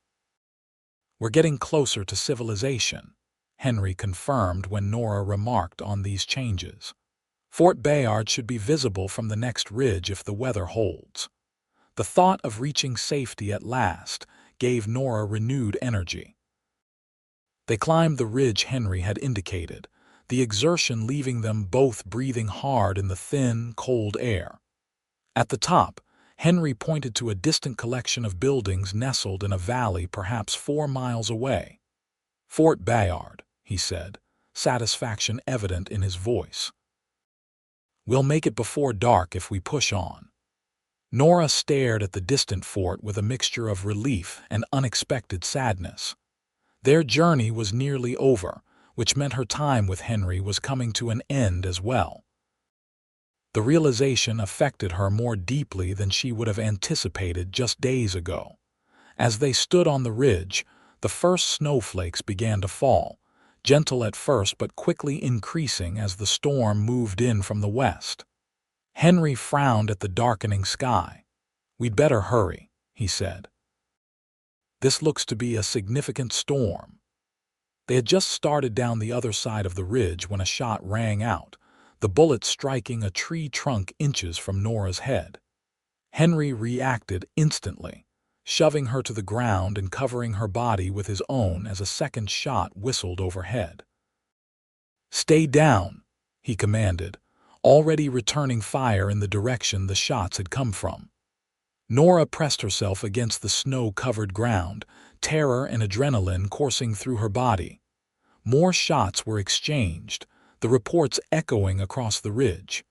"We're getting closer to civilization," Henry confirmed when Nora remarked on these changes. "Fort Bayard should be visible from the next ridge if the weather holds." The thought of reaching safety at last gave Nora renewed energy. They climbed the ridge Henry had indicated, the exertion leaving them both breathing hard in the thin, cold air. At the top, Henry pointed to a distant collection of buildings nestled in a valley perhaps 4 miles away. "Fort Bayard," he said, satisfaction evident in his voice. "We'll make it before dark if we push on." Nora stared at the distant fort with a mixture of relief and unexpected sadness. Their journey was nearly over, which meant her time with Henry was coming to an end as well. The realization affected her more deeply than she would have anticipated just days ago. As they stood on the ridge, the first snowflakes began to fall, gentle at first but quickly increasing as the storm moved in from the west. Henry frowned at the darkening sky. "We'd better hurry," he said. "This looks to be a significant storm." They had just started down the other side of the ridge when a shot rang out, the bullet striking a tree trunk inches from Nora's head. Henry reacted instantly, shoving her to the ground and covering her body with his own as a second shot whistled overhead. "Stay down," he commanded, already returning fire in the direction the shots had come from. Nora pressed herself against the snow-covered ground, terror and adrenaline coursing through her body. More shots were exchanged, the reports echoing across the ridge.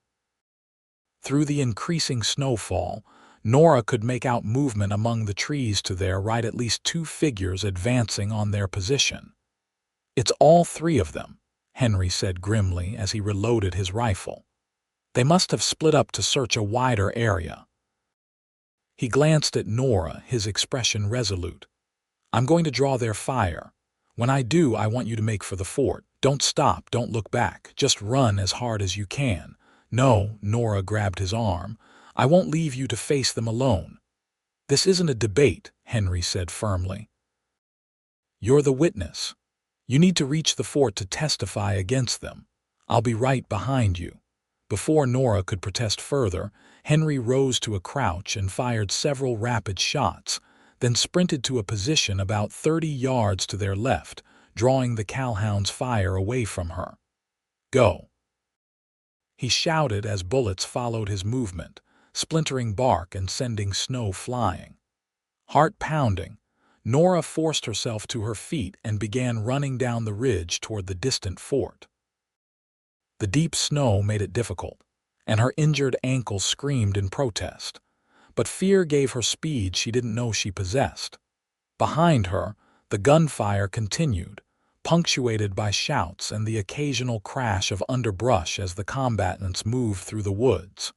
Through the increasing snowfall, Nora could make out movement among the trees to their right, at least two figures advancing on their position. "It's all three of them," Henry said grimly as he reloaded his rifle. "They must have split up to search a wider area." He glanced at Nora, his expression resolute. "I'm going to draw their fire. When I do, I want you to make for the fort. Don't stop, don't look back. Just run as hard as you can." "No," Nora grabbed his arm. "I won't leave you to face them alone." "This isn't a debate," Henry said firmly. "You're the witness. You need to reach the fort to testify against them. I'll be right behind you." Before Nora could protest further, Henry rose to a crouch and fired several rapid shots, then sprinted to a position about 30 yards to their left, drawing the Calhoun's fire away from her. "Go," he shouted as bullets followed his movement, splintering bark and sending snow flying. Heart pounding, Nora forced herself to her feet and began running down the ridge toward the distant fort. The deep snow made it difficult, and her injured ankle screamed in protest. But fear gave her speed she didn't know she possessed. Behind her, the gunfire continued, punctuated by shouts and the occasional crash of underbrush as the combatants moved through the woods.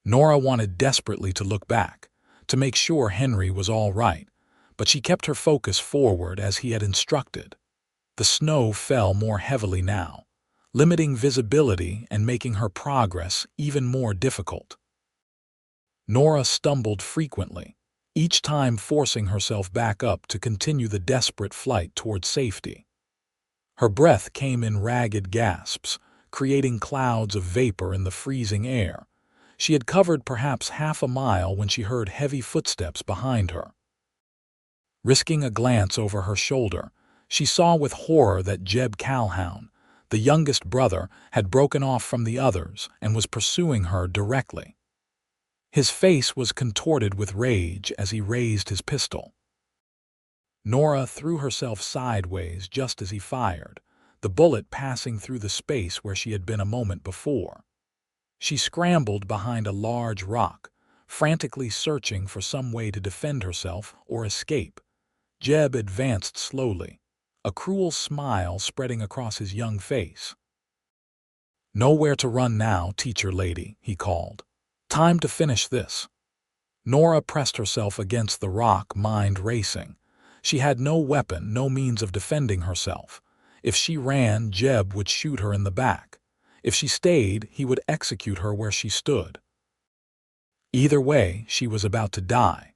Nora wanted desperately to look back, to make sure Henry was all right, but she kept her focus forward as he had instructed. The snow fell more heavily now, limiting visibility and making her progress even more difficult. Nora stumbled frequently, each time forcing herself back up to continue the desperate flight toward safety. Her breath came in ragged gasps, creating clouds of vapor in the freezing air. She had covered perhaps half a mile when she heard heavy footsteps behind her. Risking a glance over her shoulder, she saw with horror that Jeb Calhoun, the youngest brother, had broken off from the others and was pursuing her directly. His face was contorted with rage as he raised his pistol. Nora threw herself sideways just as he fired, the bullet passing through the space where she had been a moment before. She scrambled behind a large rock, frantically searching for some way to defend herself or escape. Jeb advanced slowly, a cruel smile spreading across his young face. "Nowhere to run now, teacher lady," he called. "Time to finish this." Nora pressed herself against the rock, mind racing. She had no weapon, no means of defending herself. If she ran, Jeb would shoot her in the back. If she stayed, he would execute her where she stood. Either way, she was about to die.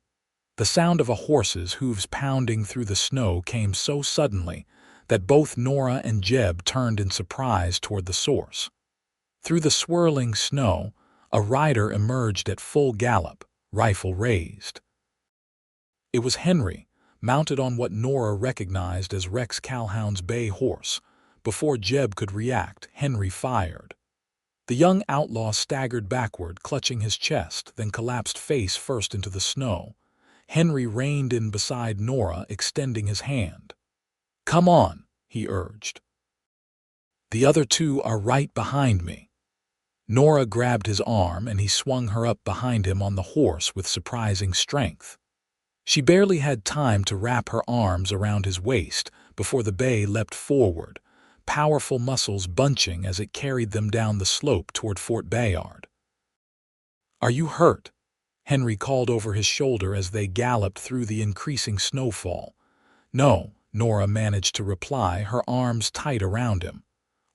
The sound of a horse's hooves pounding through the snow came so suddenly that both Nora and Jeb turned in surprise toward the source. Through the swirling snow, a rider emerged at full gallop, rifle raised. It was Henry, mounted on what Nora recognized as Rex Calhoun's bay horse. Before Jeb could react, Henry fired. The young outlaw staggered backward, clutching his chest, then collapsed face first into the snow. Henry reined in beside Nora, extending his hand. "Come on," he urged. "The other two are right behind me." Nora grabbed his arm and he swung her up behind him on the horse with surprising strength. She barely had time to wrap her arms around his waist before the bay leapt forward, powerful muscles bunching as it carried them down the slope toward Fort Bayard. "Are you hurt?" Henry called over his shoulder as they galloped through the increasing snowfall. "No," Nora managed to reply, her arms tight around him.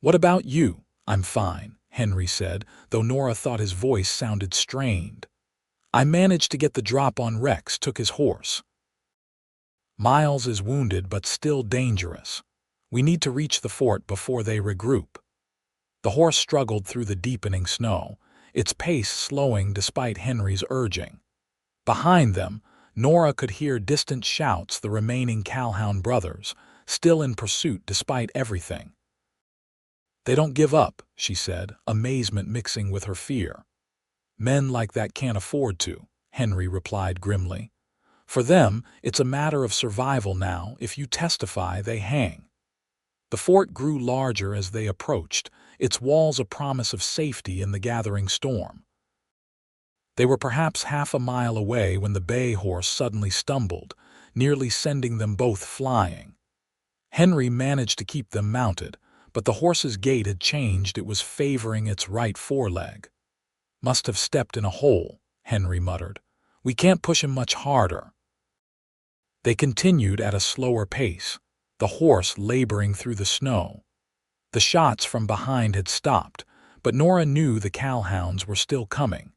"What about you?" "I'm fine," Henry said, though Nora thought his voice sounded strained. "I managed to get the drop on Rex, took his horse. Miles is wounded but still dangerous. We need to reach the fort before they regroup." The horse struggled through the deepening snow, its pace slowing despite Henry's urging. Behind them, Nora could hear distant shouts, the remaining Calhoun brothers, still in pursuit despite everything. "They don't give up," she said, amazement mixing with her fear. "Men like that can't afford to," Henry replied grimly. "For them, it's a matter of survival now. If you testify, they hang." The fort grew larger as they approached, its walls a promise of safety in the gathering storm. They were perhaps half a mile away when the bay horse suddenly stumbled, nearly sending them both flying. Henry managed to keep them mounted, but the horse's gait had changed. It was favoring its right foreleg. "Must have stepped in a hole," Henry muttered. "We can't push him much harder." They continued at a slower pace, the horse laboring through the snow. The shots from behind had stopped, but Nora knew the Calhouns were still coming.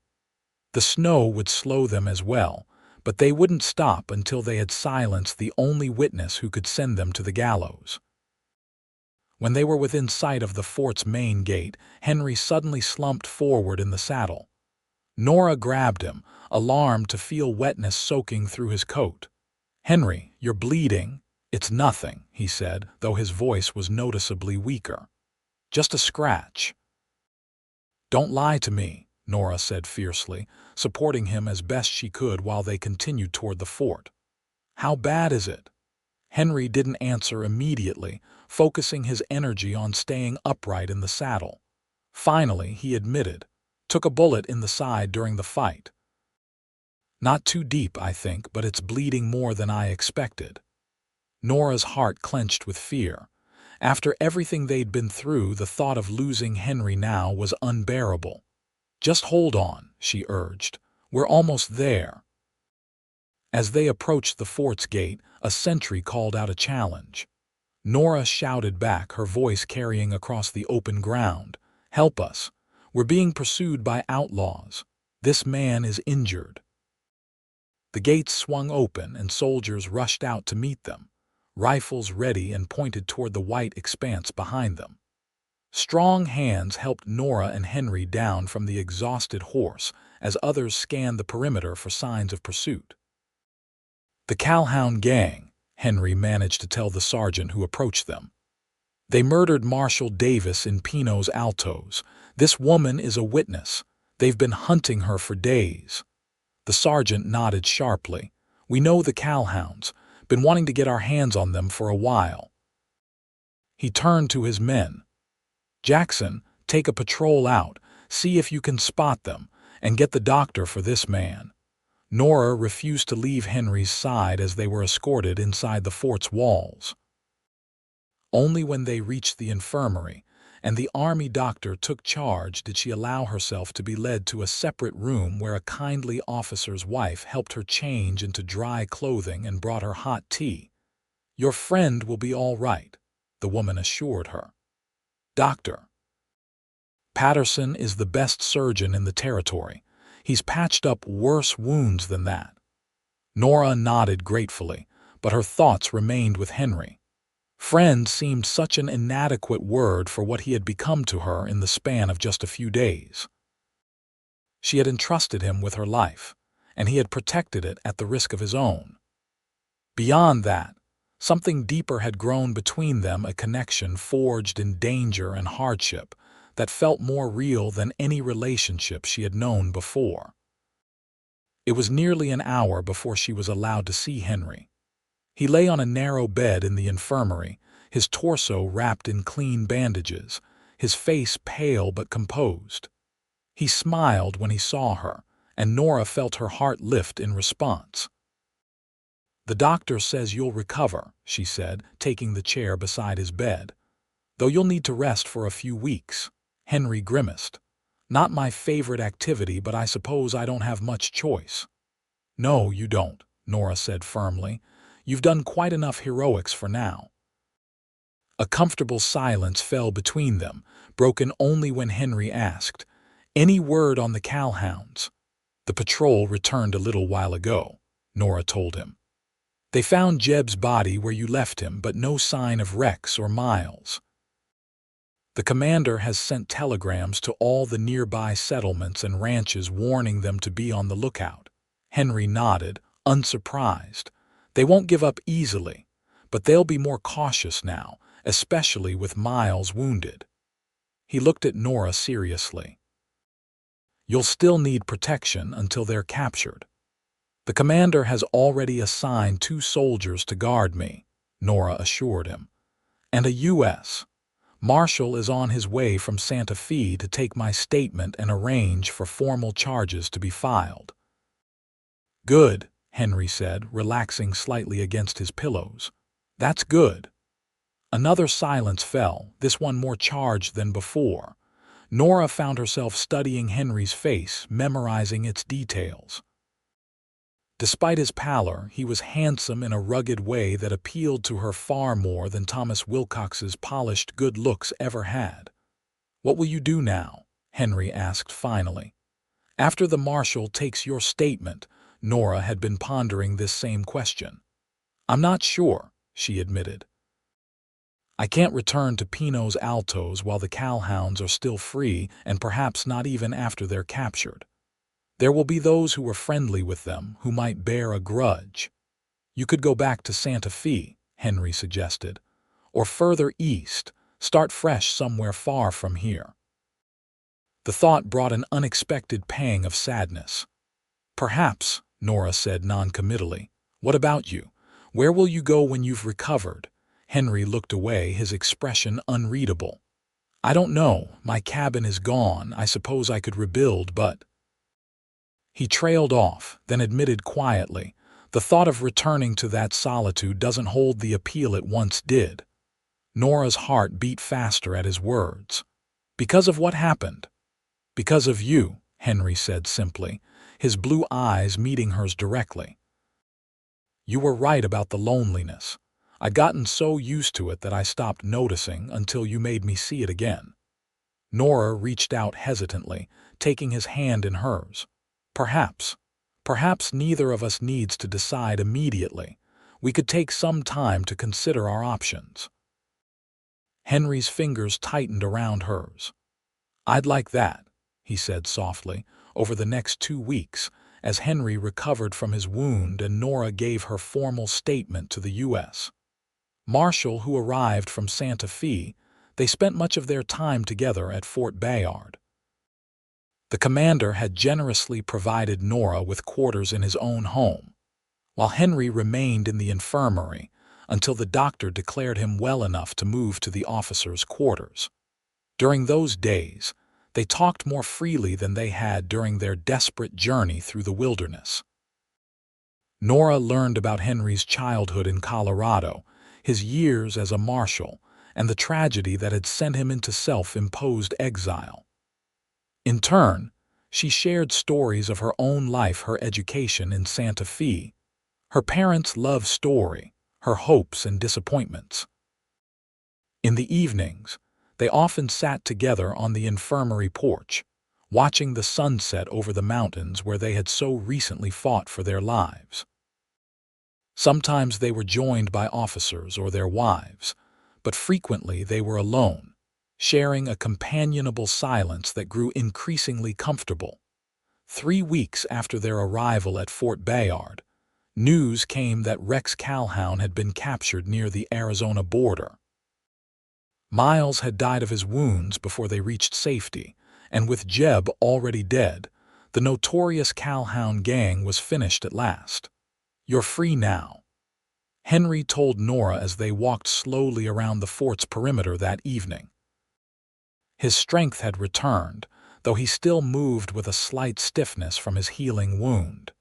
The snow would slow them as well, but they wouldn't stop until they had silenced the only witness who could send them to the gallows. When they were within sight of the fort's main gate, Henry suddenly slumped forward in the saddle. Nora grabbed him, alarmed to feel wetness soaking through his coat. "Henry, you're bleeding." "It's nothing," he said, though his voice was noticeably weaker. "Just a scratch." "Don't lie to me," Nora said fiercely, supporting him as best she could while they continued toward the fort. "How bad is it?" Henry didn't answer immediately, focusing his energy on staying upright in the saddle. Finally, he admitted, "Took a bullet in the side during the fight. Not too deep, I think, but it's bleeding more than I expected." Nora's heart clenched with fear. After everything they'd been through, the thought of losing Henry now was unbearable. "Just hold on," she urged. "We're almost there." As they approached the fort's gate, a sentry called out a challenge. Nora shouted back, her voice carrying across the open ground, "Help us. We're being pursued by outlaws. This man is injured." The gates swung open and soldiers rushed out to meet them, rifles ready and pointed toward the white expanse behind them. Strong hands helped Nora and Henry down from the exhausted horse as others scanned the perimeter for signs of pursuit. "The Calhoun gang," Henry managed to tell the sergeant who approached them. "They murdered Marshal Davis in Pino's Altos. This woman is a witness. They've been hunting her for days." The sergeant nodded sharply. "We know the Calhouns. Been wanting to get our hands on them for a while." He turned to his men. "Jackson, take a patrol out, see if you can spot them, and get the doctor for this man." Nora refused to leave Henry's side as they were escorted inside the fort's walls. Only when they reached the infirmary and the army doctor took charge did she allow herself to be led to a separate room where a kindly officer's wife helped her change into dry clothing and brought her hot tea. "Your friend will be all right," the woman assured her. "Doctor Patterson is the best surgeon in the territory. He's patched up worse wounds than that." Nora nodded gratefully, but her thoughts remained with Henry. Friend seemed such an inadequate word for what he had become to her in the span of just a few days. She had entrusted him with her life, and he had protected it at the risk of his own. Beyond that, something deeper had grown between them, a connection forged in danger and hardship that felt more real than any relationship she had known before. It was nearly an hour before she was allowed to see Henry. He lay on a narrow bed in the infirmary, his torso wrapped in clean bandages, his face pale but composed. He smiled when he saw her, and Nora felt her heart lift in response. "The doctor says you'll recover," she said, taking the chair beside his bed. "Though you'll need to rest for a few weeks." Henry grimaced. "Not my favorite activity, but I suppose I don't have much choice." "No, you don't," Nora said firmly. "You've done quite enough heroics for now." A comfortable silence fell between them, broken only when Henry asked, "Any word on the Calhouns?" "The patrol returned a little while ago," Nora told him. "They found Jeb's body where you left him, but no sign of Rex or Miles. The commander has sent telegrams to all the nearby settlements and ranches warning them to be on the lookout." Henry nodded, unsurprised. "They won't give up easily, but they'll be more cautious now, especially with Miles wounded." He looked at Nora seriously. "You'll still need protection until they're captured." "The commander has already assigned 2 soldiers to guard me," Nora assured him. "And a U.S. Marshall is on his way from Santa Fe to take my statement and arrange for formal charges to be filed." "Good," Henry said, relaxing slightly against his pillows. "That's good." Another silence fell, this one more charged than before. Nora found herself studying Henry's face, memorizing its details. Despite his pallor, he was handsome in a rugged way that appealed to her far more than Thomas Wilcox's polished good looks ever had. "What will you do now?" Henry asked finally. "After the marshal takes your statement," Nora had been pondering this same question. "I'm not sure," she admitted. "I can't return to Pino's Altos while the Calhouns are still free, and perhaps not even after they're captured. There will be those who were friendly with them, who might bear a grudge. You could go back to Santa Fe," Henry suggested, "or further east, start fresh somewhere far from here." The thought brought an unexpected pang of sadness. "Perhaps," Nora said noncommittally. "What about you? Where will you go when you've recovered?" Henry looked away, his expression unreadable. "I don't know. My cabin is gone. I suppose I could rebuild, but—" He trailed off, then admitted quietly, "The thought of returning to that solitude doesn't hold the appeal it once did." Nora's heart beat faster at his words. "Because of what happened?" "Because of you," Henry said simply, his blue eyes meeting hers directly. "You were right about the loneliness. I'd gotten so used to it that I stopped noticing until you made me see it again." Nora reached out hesitantly, taking his hand in hers. Perhaps neither of us needs to decide immediately. We could take some time to consider our options." Henry's fingers tightened around hers. "I'd like that," he said softly, "over the next 2 weeks, as Henry recovered from his wound and Nora gave her formal statement to the U.S. Marshall, who arrived from Santa Fe, they spent much of their time together at Fort Bayard. The commander had generously provided Nora with quarters in his own home, while Henry remained in the infirmary until the doctor declared him well enough to move to the officers' quarters. During those days, they talked more freely than they had during their desperate journey through the wilderness. Nora learned about Henry's childhood in Colorado, his years as a marshal, and the tragedy that had sent him into self-imposed exile. In turn, she shared stories of her own life, her education in Santa Fe, her parents' love story, her hopes and disappointments. In the evenings, they often sat together on the infirmary porch, watching the sunset over the mountains where they had so recently fought for their lives. Sometimes they were joined by officers or their wives, but frequently they were alone, sharing a companionable silence that grew increasingly comfortable. 3 weeks after their arrival at Fort Bayard, news came that Rex Calhoun had been captured near the Arizona border. Miles had died of his wounds before they reached safety, and with Jeb already dead, the notorious Calhoun gang was finished at last. "You're free now," Henry told Nora as they walked slowly around the fort's perimeter that evening. His strength had returned, though he still moved with a slight stiffness from his healing wound.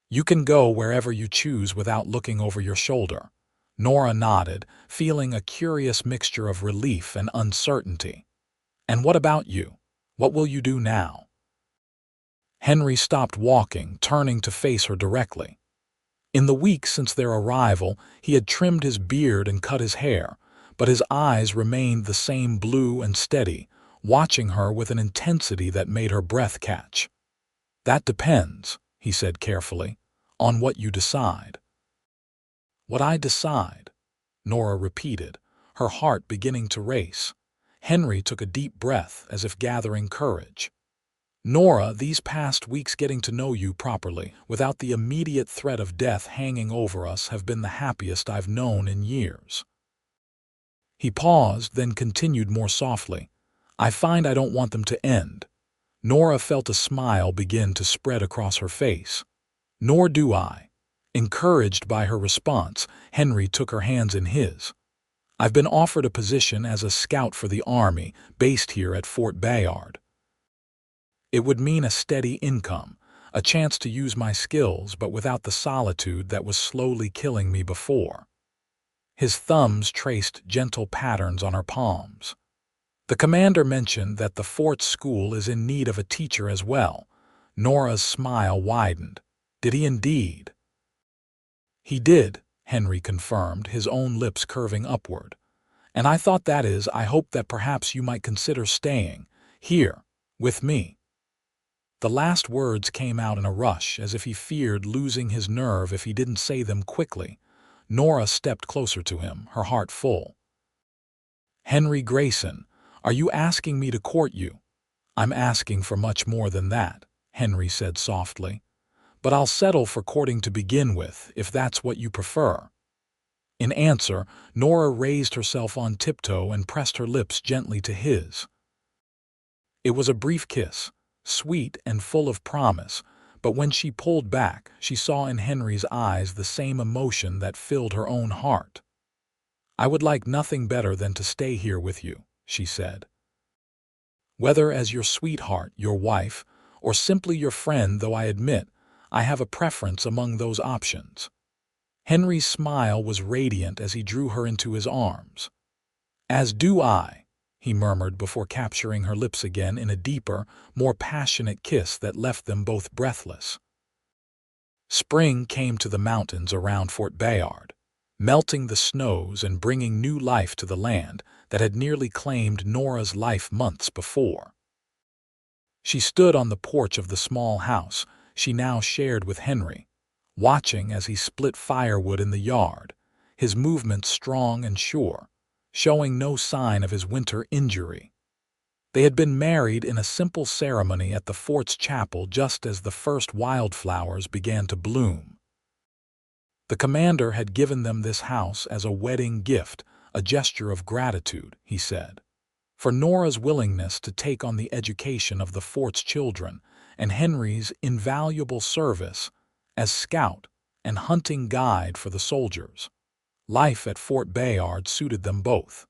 "You can go wherever you choose without looking over your shoulder." Nora nodded, feeling a curious mixture of relief and uncertainty. "And what about you? What will you do now?" Henry stopped walking, turning to face her directly. In the weeks since their arrival, he had trimmed his beard and cut his hair, but his eyes remained the same blue and steady, watching her with an intensity that made her breath catch. "That depends," he said carefully, "on what you decide." "What I decide," Nora repeated, her heart beginning to race. Henry took a deep breath as if gathering courage. "Nora, these past weeks getting to know you properly, without the immediate threat of death hanging over us, have been the happiest I've known in years." He paused, then continued more softly, "I find I don't want them to end." Nora felt a smile begin to spread across her face. "Nor do I." Encouraged by her response, Henry took her hands in his. I've been offered a position as a scout for the Army, based here at Fort Bayard. It would mean a steady income, a chance to use my skills but without the solitude that was slowly killing me before. His thumbs traced gentle patterns on her palms. The commander mentioned that the fort's school is in need of a teacher as well. Nora's smile widened. Did he indeed? He did, Henry confirmed, his own lips curving upward. And I thought I hope that perhaps you might consider staying here with me. The last words came out in a rush, as if he feared losing his nerve if he didn't say them quickly. Nora stepped closer to him, her heart full. Henry Grayson, are you asking me to court you? I'm asking for much more than that, Henry said softly. But I'll settle for courting to begin with, if that's what you prefer. In answer, Nora raised herself on tiptoe and pressed her lips gently to his. It was a brief kiss, sweet and full of promise, but when she pulled back, she saw in Henry's eyes the same emotion that filled her own heart. I would like nothing better than to stay here with you, she said. Whether as your sweetheart, your wife, or simply your friend, though I admit I have a preference among those options. Henry's smile was radiant as he drew her into his arms. As do I, he murmured before capturing her lips again in a deeper, more passionate kiss that left them both breathless. Spring came to the mountains around Fort Bayard, melting the snows and bringing new life to the land that had nearly claimed Nora's life months before. She stood on the porch of the small house she now shared with Henry, watching as he split firewood in the yard, his movements strong and sure, showing no sign of his winter injury. They had been married in a simple ceremony at the fort's chapel just as the first wildflowers began to bloom. The commander had given them this house as a wedding gift, a gesture of gratitude, he said, for Nora's willingness to take on the education of the fort's children and Henry's invaluable service as scout and hunting guide for the soldiers. Life at Fort Bayard suited them both.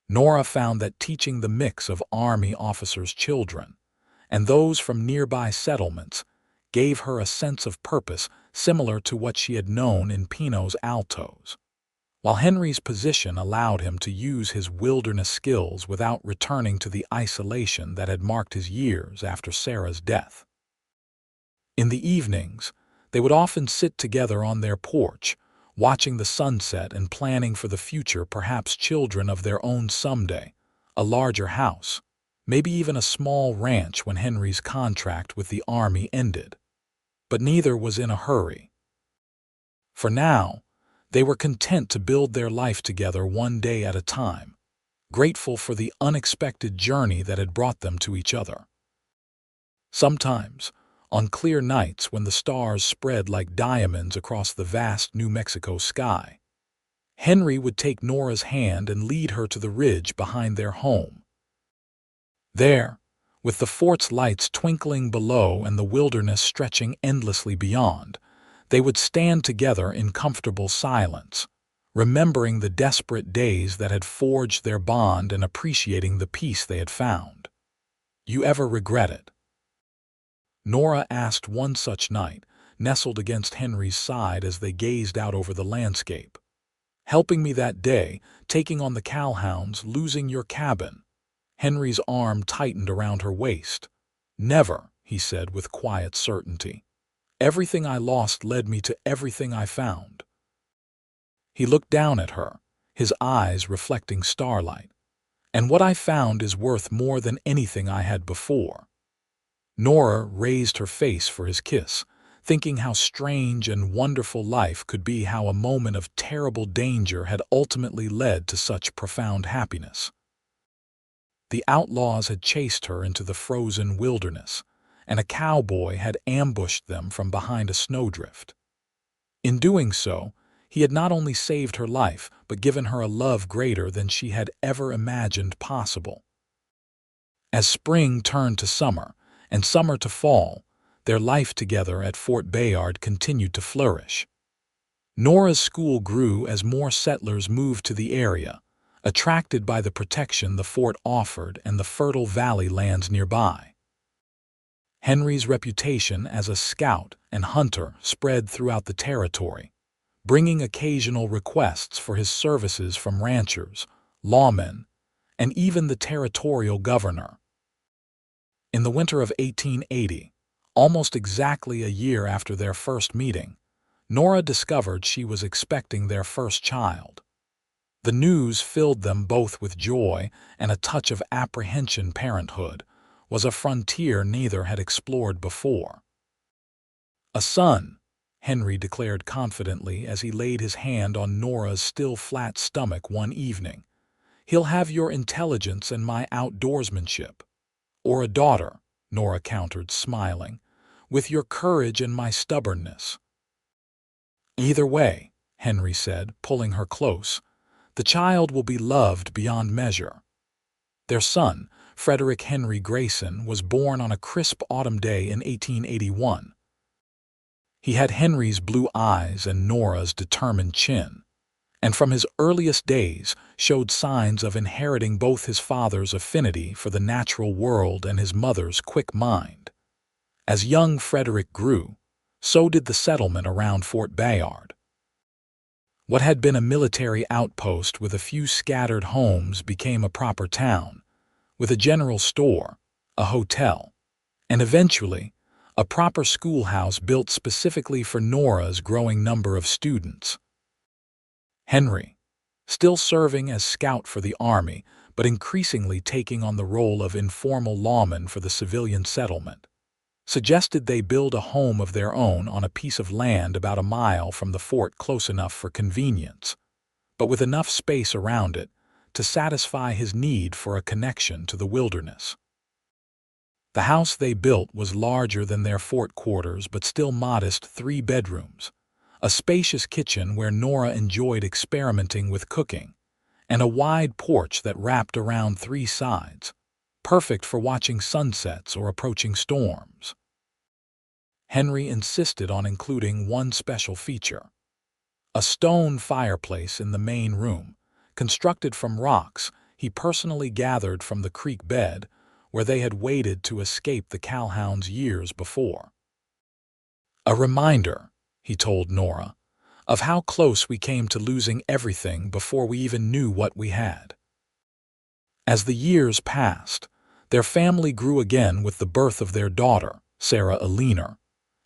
Nora found that teaching the mix of Army officers' children and those from nearby settlements gave her a sense of purpose similar to what she had known in Pino's Altos, while Henry's position allowed him to use his wilderness skills without returning to the isolation that had marked his years after Sarah's death. In the evenings, they would often sit together on their porch, watching the sunset and planning for the future, perhaps children of their own someday, a larger house, maybe even a small ranch when Henry's contract with the Army ended. But neither was in a hurry. For now, they were content to build their life together one day at a time, grateful for the unexpected journey that had brought them to each other. Sometimes, on clear nights when the stars spread like diamonds across the vast New Mexico sky, Henry would take Nora's hand and lead her to the ridge behind their home. There, with the fort's lights twinkling below and the wilderness stretching endlessly beyond, they would stand together in comfortable silence, remembering the desperate days that had forged their bond and appreciating the peace they had found. You ever regret it? Nora asked one such night, nestled against Henry's side as they gazed out over the landscape. Helping me that day, taking on the Calhouns, losing your cabin. Henry's arm tightened around her waist. Never, he said with quiet certainty. Everything I lost led me to everything I found. He looked down at her, his eyes reflecting starlight. And what I found is worth more than anything I had before. Nora raised her face for his kiss, thinking how strange and wonderful life could be, how a moment of terrible danger had ultimately led to such profound happiness. The outlaws had chased her into the frozen wilderness, and a cowboy had ambushed them from behind a snowdrift. In doing so, he had not only saved her life, but given her a love greater than she had ever imagined possible. As spring turned to summer, and summer to fall, their life together at Fort Bayard continued to flourish. Nora's school grew as more settlers moved to the area, attracted by the protection the fort offered and the fertile valley lands nearby. Henry's reputation as a scout and hunter spread throughout the territory, bringing occasional requests for his services from ranchers, lawmen, and even the territorial governor. In the winter of 1880, almost exactly a year after their first meeting, Nora discovered she was expecting their first child. The news filled them both with joy and a touch of apprehension. Parenthood was a frontier neither had explored before. "A son," Henry declared confidently as he laid his hand on Nora's still flat stomach one evening. "He'll have your intelligence and my outdoorsmanship." "Or a daughter," Nora countered, smiling, "with your courage and my stubbornness." "Either way," Henry said, pulling her close, "the child will be loved beyond measure." Their son, Frederick Henry Grayson, was born on a crisp autumn day in 1881. He had Henry's blue eyes and Nora's determined chin, and from his earliest days showed signs of inheriting both his father's affinity for the natural world and his mother's quick mind. As young Frederick grew, so did the settlement around Fort Bayard. What had been a military outpost with a few scattered homes became a proper town, with a general store, a hotel, and eventually a proper schoolhouse built specifically for Nora's growing number of students. Henry, still serving as scout for the army, but increasingly taking on the role of informal lawman for the civilian settlement, suggested they build a home of their own on a piece of land about a mile from the fort, close enough for convenience, but with enough space around it to satisfy his need for a connection to the wilderness. The house they built was larger than their fort quarters but still modest: 3 bedrooms, a spacious kitchen where Nora enjoyed experimenting with cooking, and a wide porch that wrapped around 3 sides, perfect for watching sunsets or approaching storms. Henry insisted on including one special feature: a stone fireplace in the main room, constructed from rocks he personally gathered from the creek bed where they had waded to escape the Calhouns years before. "A reminder," he told Nora, "of how close we came to losing everything before we even knew what we had." As the years passed, their family grew again with the birth of their daughter, Sarah Eleanor,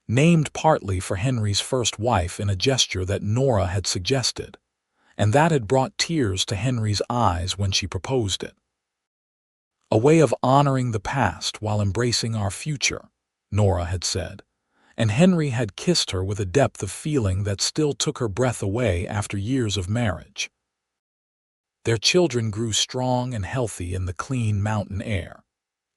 named partly for Henry's first wife in a gesture that Nora had suggested, and that had brought tears to Henry's eyes when she proposed it. "A way of honoring the past while embracing our future," Nora had said, and Henry had kissed her with a depth of feeling that still took her breath away after years of marriage. Their children grew strong and healthy in the clean mountain air,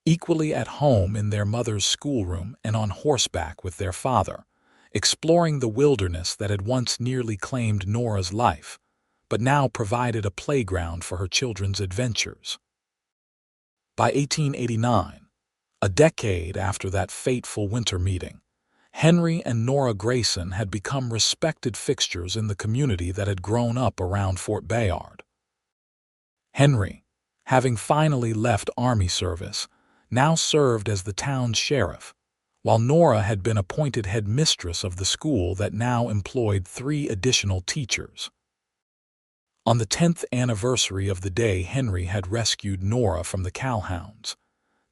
equally at home in their mother's schoolroom and on horseback with their father, exploring the wilderness that had once nearly claimed Nora's life, but now provided a playground for her children's adventures. By 1889, a decade after that fateful winter meeting, Henry and Nora Grayson had become respected fixtures in the community that had grown up around Fort Bayard. Henry, having finally left Army service, now served as the town's sheriff, while Nora had been appointed headmistress of the school that now employed 3 additional teachers. On the 10th anniversary of the day Henry had rescued Nora from the Calhouns,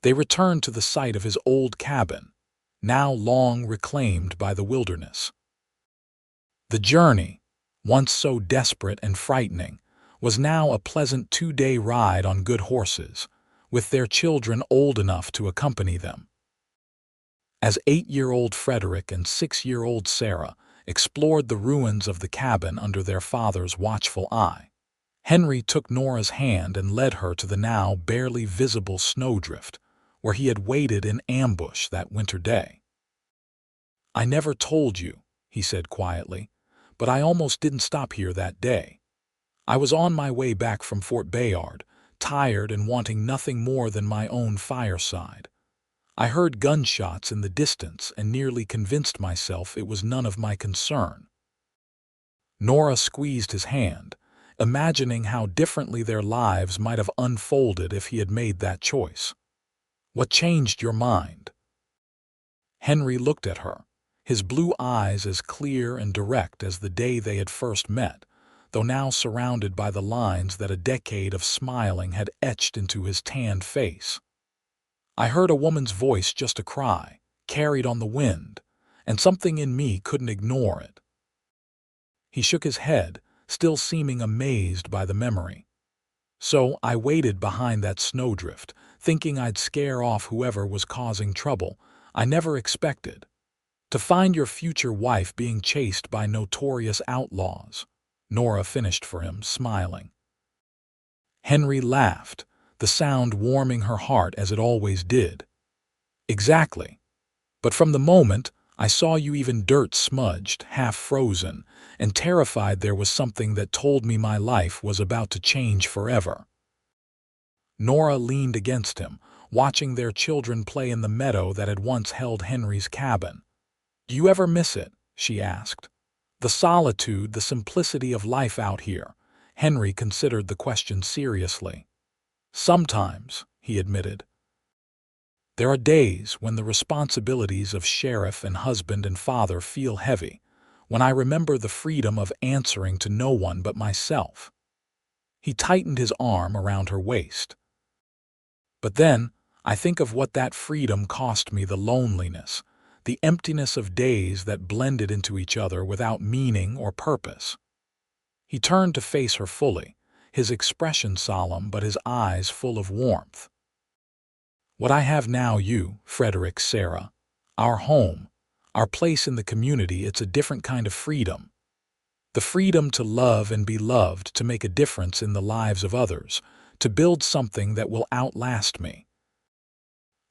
they returned to the site of his old cabin, now long reclaimed by the wilderness. The journey, once so desperate and frightening, was now a pleasant 2-day ride on good horses, with their children old enough to accompany them. As 8-year-old Frederick and 6-year-old Sarah explored the ruins of the cabin under their father's watchful eye, Henry took Nora's hand and led her to the now barely visible Snowdrift, where he had waited in ambush that winter day. "I never told you," he said quietly, "but I almost didn't stop here that day. I was on my way back from Fort Bayard, tired and wanting nothing more than my own fireside. I heard gunshots in the distance and nearly convinced myself it was none of my concern. Nora squeezed his hand, imagining how differently their lives might have unfolded if he had made that choice. "What changed your mind?" Henry looked at her, his blue eyes as clear and direct as the day they had first met, though now surrounded by the lines that a decade of smiling had etched into his tanned face. "I heard a woman's voice, just a cry, carried on the wind, and something in me couldn't ignore it." He shook his head, still seeming amazed by the memory. "So I waited behind that snowdrift, thinking I'd scare off whoever was causing trouble. I never expected to find your future wife being chased by notorious outlaws." Nora finished for him, smiling. Henry laughed, the sound warming her heart as it always did. "Exactly. But from the moment I saw you even dirt-smudged, half-frozen, and terrified, there was something that told me my life was about to change forever." Nora leaned against him, watching their children play in the meadow that had once held Henry's cabin. "Do you ever miss it?" she asked. "The solitude, the simplicity of life out here." Henry considered the question seriously. "Sometimes," he admitted. "There are days when the responsibilities of sheriff and husband and father feel heavy, when I remember the freedom of answering to no one but myself." He tightened his arm around her waist. "But then I think of what that freedom cost me, the loneliness, the emptiness of days that blended into each other without meaning or purpose." He turned to face her fully, his expression solemn but his eyes full of warmth. "What I have now, you, Frederick, Sarah, our home, our place in the community, it's a different kind of freedom. The freedom to love and be loved, to make a difference in the lives of others, to build something that will outlast me."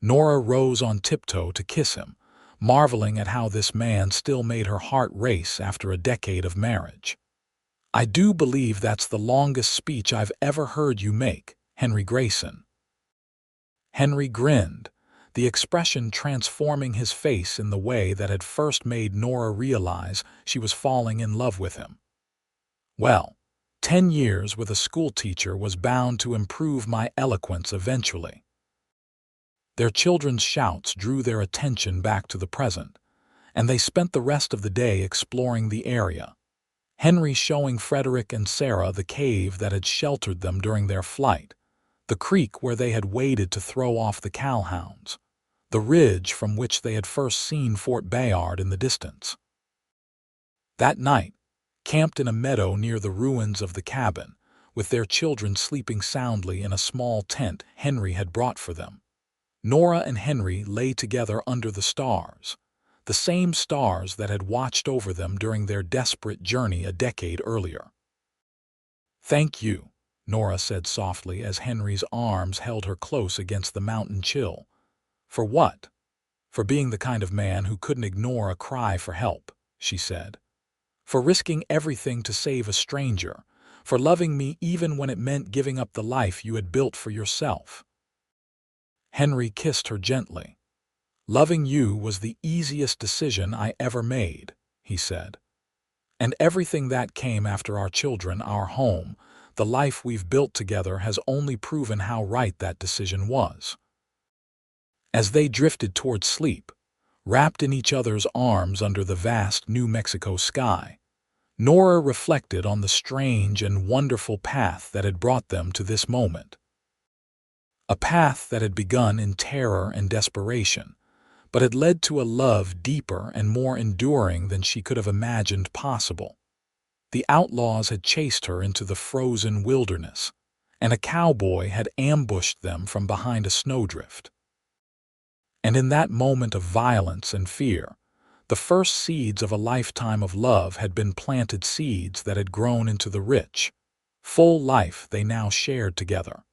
Nora rose on tiptoe to kiss him, marveling at how this man still made her heart race after a decade of marriage. "I do believe that's the longest speech I've ever heard you make, Henry Grayson." Henry grinned, the expression transforming his face in the way that had first made Nora realize she was falling in love with him. "Well, 10 years with a schoolteacher was bound to improve my eloquence eventually." Their children's shouts drew their attention back to the present, and they spent the rest of the day exploring the area. Henry showing Frederick and Sarah the cave that had sheltered them during their flight, the creek where they had waded to throw off the Calhouns, the ridge from which they had first seen Fort Bayard in the distance. That night, camped in a meadow near the ruins of the cabin, with their children sleeping soundly in a small tent Henry had brought for them, Nora and Henry lay together under the stars, the same stars that had watched over them during their desperate journey a decade earlier. "Thank you," Nora said softly as Henry's arms held her close against the mountain chill. "For what?" "For being the kind of man who couldn't ignore a cry for help," she said. "For risking everything to save a stranger, for loving me even when it meant giving up the life you had built for yourself." Henry kissed her gently. "Loving you was the easiest decision I ever made," he said. "And everything that came after our children, our home, the life we've built together has only proven how right that decision was." As they drifted toward sleep, wrapped in each other's arms under the vast New Mexico sky, Nora reflected on the strange and wonderful path that had brought them to this moment. A path that had begun in terror and desperation, but had led to a love deeper and more enduring than she could have imagined possible. The outlaws had chased her into the frozen wilderness, and a cowboy had ambushed them from behind a snowdrift. And in that moment of violence and fear, the first seeds of a lifetime of love had been planted, seeds that had grown into the rich, full life they now shared together.